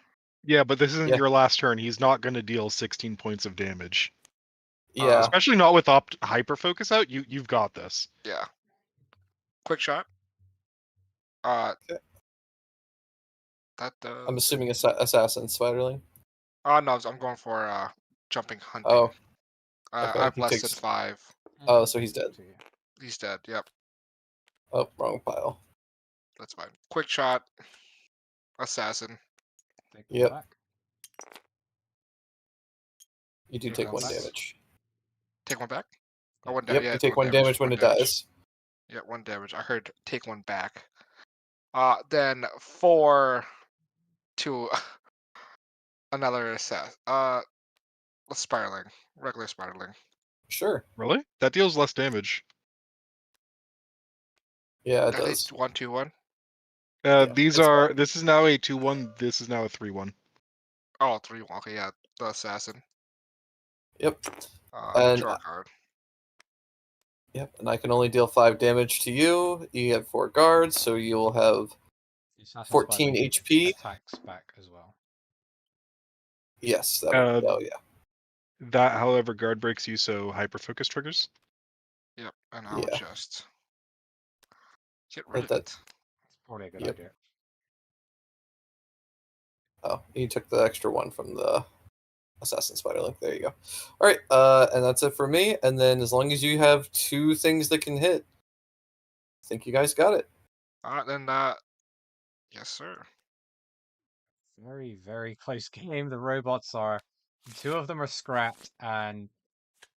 Yeah, but this isn't Yeah. your last turn. He's not going to deal 16 points of damage. Yeah. Especially not with hyper focus out. You've got this. Yeah. Quick shot. That does. I'm assuming assassin spiderling. Oh no, I'm going for jumping hunting. Oh. I have he less takes- than 5. Oh, so he's dead. He's dead. Yep, Oh, wrong pile. that's fine. Quick shot. Assassin. Take one Yep. back. You do Here take comes 1 that. damage. Take 1 back. Oh, 1 Yep, damage. Yeah, you take 1 damage when it dies. Yeah, 1 damage. I heard take 1 back. Then 4 to another assassin. A spiraling, regular spiraling. Sure. Really? That deals less damage. Yeah, it I think does. 1, 2, 1. These it's are. fine. This is now a 2-1. This is now a 3-1. Oh, 3, 1. Okay, yeah, the assassin. Yep. Draw a card. Yep. And I can only deal 5 damage to you. You have 4 guards, so you'll have The assassin 14 spider HP. attacks back as well. Yes. Oh yeah. That, however, guard breaks you, so hyper focus triggers. Yep, and I'll Yeah. just get rid of that- it. It's probably a good Yep. idea. Oh, you took the extra 1 from the assassin spiderling. There you go. All right. And that's it for me. And then as long as you have 2 things that can hit, I think you guys got it. Then yes, sir. Very, very close game. The robots are 2 of them are scrapped, and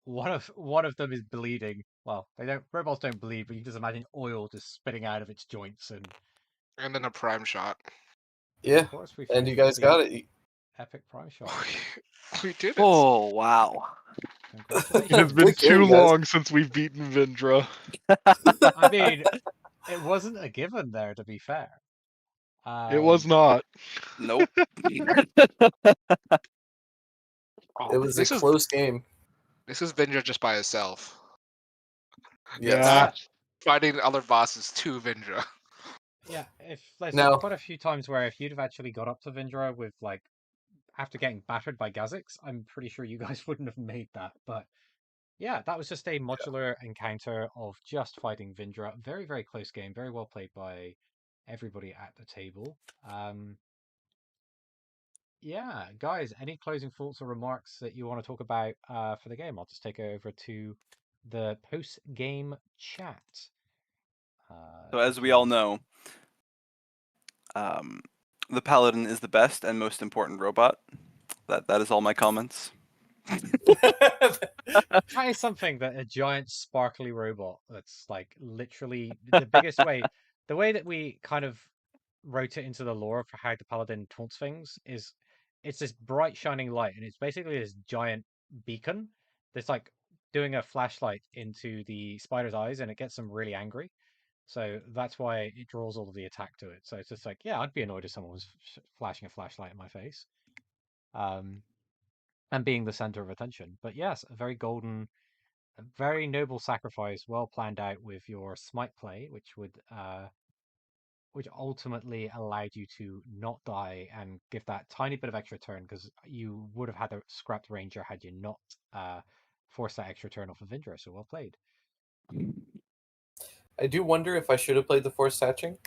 one of them is bleeding. Well, robots don't bleed, but you can just imagine oil just spitting out of its joints, and And then a prime shot. Yeah. of course we And you finish guys with got the it. epic prime shot. We did it. Oh wow! Congratulations. It has been Good game, too guys. long since we've beaten Vindra. I mean, it wasn't a given there, to be fair. It was not. Nope. Oh, It was a this is close game. Vindra just by itself. Yes. Yeah. Fighting other bosses to Vindra. Yeah, if there's Now- quite a few times where if you'd have actually got up to Vindra with like after getting battered by Gazix, I'm pretty sure you guys wouldn't have made that. But yeah, that was just a modular encounter of just fighting Vindra. Very, very close game. Very well played by everybody at the table. Yeah, guys, any closing thoughts or remarks that you want to talk about for the game? I'll just take it over to the post-game chat. So as we all know, the Paladin is the best and most important robot. That is all my comments. That is something that a giant sparkly robot that's like literally the biggest way, the way that we kind of wrote it into the lore for how the Paladin taunts things is it's this bright shining light, and it's basically this giant beacon that's like doing a flashlight into the spider's eyes, and it gets them really angry. So that's why it draws all of the attack to it. So it's just like, yeah, I'd be annoyed if someone was flashing a flashlight in my face. And being the center of attention. But yes, a very golden, a very noble sacrifice, well planned out with your smite play, which ultimately allowed you to not die and give that tiny bit of extra turn, because you would have had a scrapped ranger had you not forced that extra turn off of Vindra. So well played. I do wonder if I should have played the force hatching,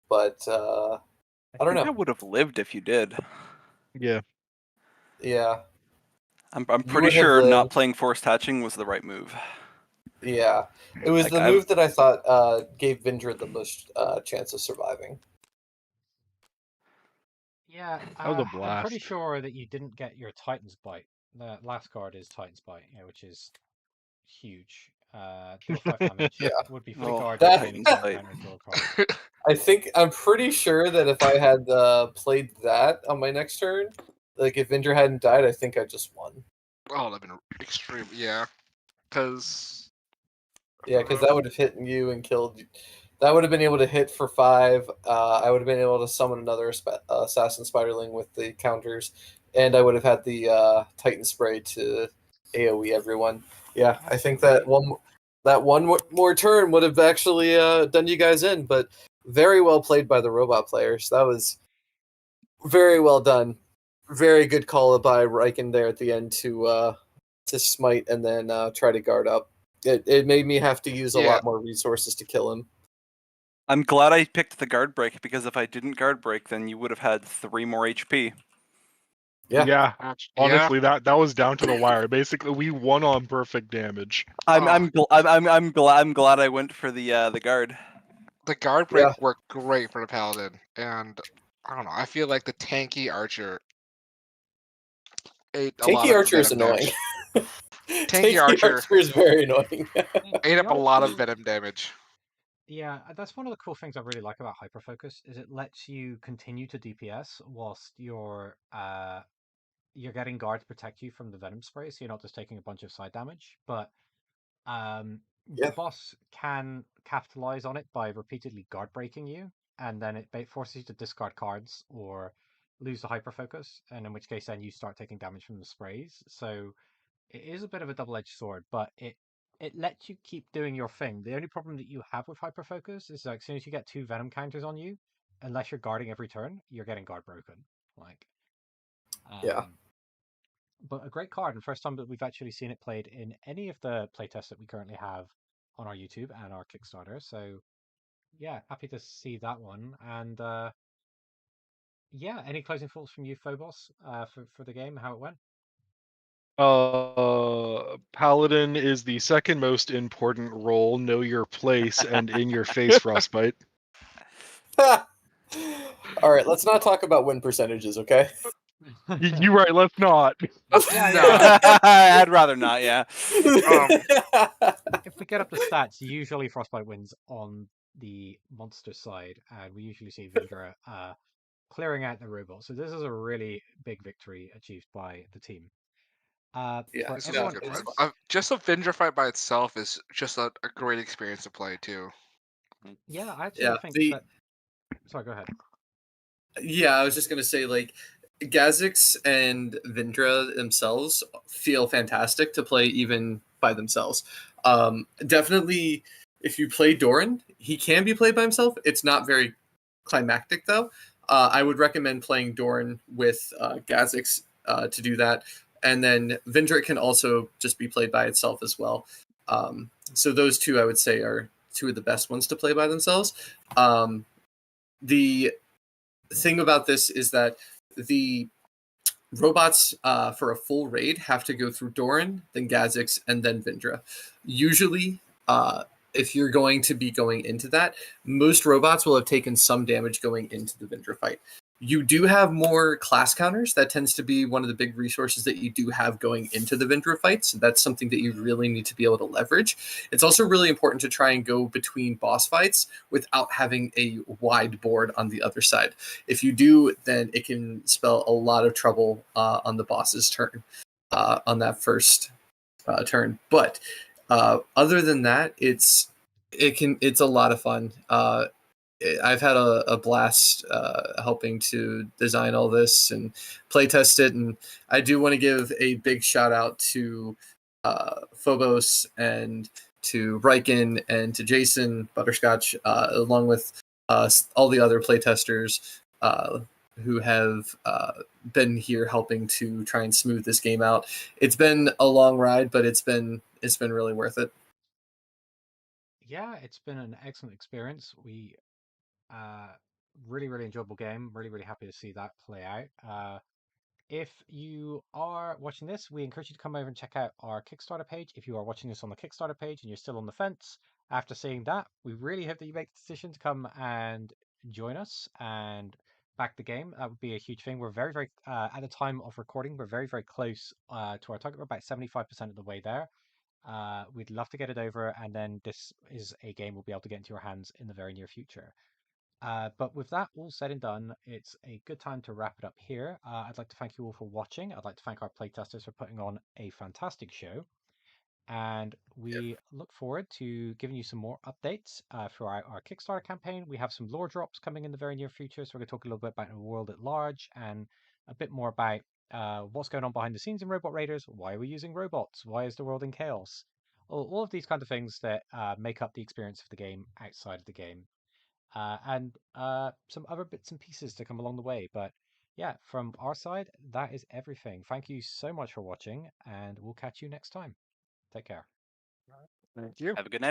but I don't think I know. would have lived if you did. Yeah. Yeah, I'm You pretty would have sure not lived. playing forced hatching was the right move. yeah. It was Like, the move that I thought gave Vindra the most chance of surviving. Yeah, That was a I'm pretty blast. sure that you didn't get your Titan's Bite. The last card is Titan's Bite, which is huge. Deal 5 damage. Yeah. Would be fully Oh, guarded, that- gaining Titan's 5 Bite. counter, draw a card. I'm pretty sure that if I had played that on my next turn, like if Vindra hadn't died, I think I just won. Oh, that'd been extreme. Yeah, because Yeah, because that would have hit you and killed you. That would have been able to hit for 5. I would have been able to summon another assassin spiderling with the counters, and I would have had the Titan spray to AOE everyone. Yeah, I think that one more turn would have actually done you guys in, but very well played by the robot players. That was very well done. Very good call by Riken there at the end to smite and then try to guard up. It made me have to use a Yeah. lot more resources to kill him. I'm glad I picked the guard break, because if I didn't guard break, then you would have had 3 more HP. Yeah. Honestly, that was down to the wire. Basically, we won on perfect damage. I'm glad I went for the guard. The guard break Yeah. worked great for the paladin, and I don't know. I feel like the tanky archer ate a lot Tanky of Archer is venom annoying. damage. Tanky Archer. is very annoying. Ate up a lot of venom damage. Yeah, that's one of the cool things I really like about Hyperfocus is it lets you continue to DPS whilst you're getting guard to protect you from the venom spray, so you're not just taking a bunch of side damage. But Yeah. the boss can capitalize on it by repeatedly guard breaking you, and then it forces you to discard cards or lose the hyperfocus, and in which case then you start taking damage from the sprays. So it is a bit of a double-edged sword, but it lets you keep doing your thing. The only problem that you have with hyperfocus is like as soon as you get 2 venom counters on you, unless you're guarding every turn, you're getting guard broken. Like, Yeah. But a great card, and first time that we've actually seen it played in any of the playtests that we currently have on our YouTube and our Kickstarter. So yeah, happy to see that one. And yeah, any closing thoughts from you, Phobos, for the game, how it went? Paladin is the second most important role. Know your place and in your face, Frostbite. All right, let's not talk about win percentages, okay? You're right. Let's not. Yeah. I'd rather not. Yeah. If we get up the stats, usually Frostbite wins on the monster side, and we usually see Vindra clearing out the robots. So this is a really big victory achieved by the team. Yeah, For This was a yeah, everyone good it was fight. fun. else, Just a Vindra fight by itself is just a great experience to play too. yeah, I actually Yeah, think the that. Sorry, go ahead. yeah, I was just gonna say like Gazix and Vindra themselves feel fantastic to play even by themselves. Definitely, if you play Doran, he can be played by himself. It's not very climactic though. I would recommend playing Doran with Gazix to do that, and then Vindra can also just be played by itself as well. So those two, I would say, are two of the best ones to play by themselves. The thing about this is that the robots for a full raid have to go through Doran, then Gazix, and then Vindra. Usually, if you're going to be going into that, most robots will have taken some damage going into the Vindra fight. You do have more class counters. That tends to be one of the big resources that you do have going into the Vindra fights. That's something that you really need to be able to leverage. It's also really important to try and go between boss fights without having a wide board on the other side. If you do, then it can spell a lot of trouble on the boss's turn on that first turn. But other than that, it's a lot of fun. I've had a blast helping to design all this and play test it, and I do want to give a big shout out to Phobos and to Riken and to Jason Butterscotch, along with all the other playtesters who have been here helping to try and smooth this game out. It's been a long ride, but it's been really worth it. Yeah, it's been an excellent experience. We uh, really enjoyable game. Really happy to see that play out. If you are watching this, we encourage you to come over and check out our Kickstarter page. If you are watching this on the Kickstarter page and you're still on the fence after seeing that, we really hope that you make the decision to come and join us and back the game. That would be a huge thing. We're very, at the time of recording, we're very close to our target. We're about 75% of the way there. We'd love to get it over, and then this is a game we'll be able to get into your hands in the very near future. But with that all said and done, it's a good time to wrap it up here. I'd like to thank you all for watching. I'd like to thank our playtesters for putting on a fantastic show. And we look forward to giving you some more updates for our Kickstarter campaign. We have some lore drops coming in the very near future. So we're going to talk a little bit about the world at large and a bit more about what's going on behind the scenes in Robot Raiders. Why are we using robots? Why is the world in chaos? All of these kind of things that make up the experience of the game outside of the game and some other bits and pieces to come along the way. But yeah, from our side, that is everything. Thank you so much for watching, and we'll catch you next time. Take care. Thank you. Have a good night.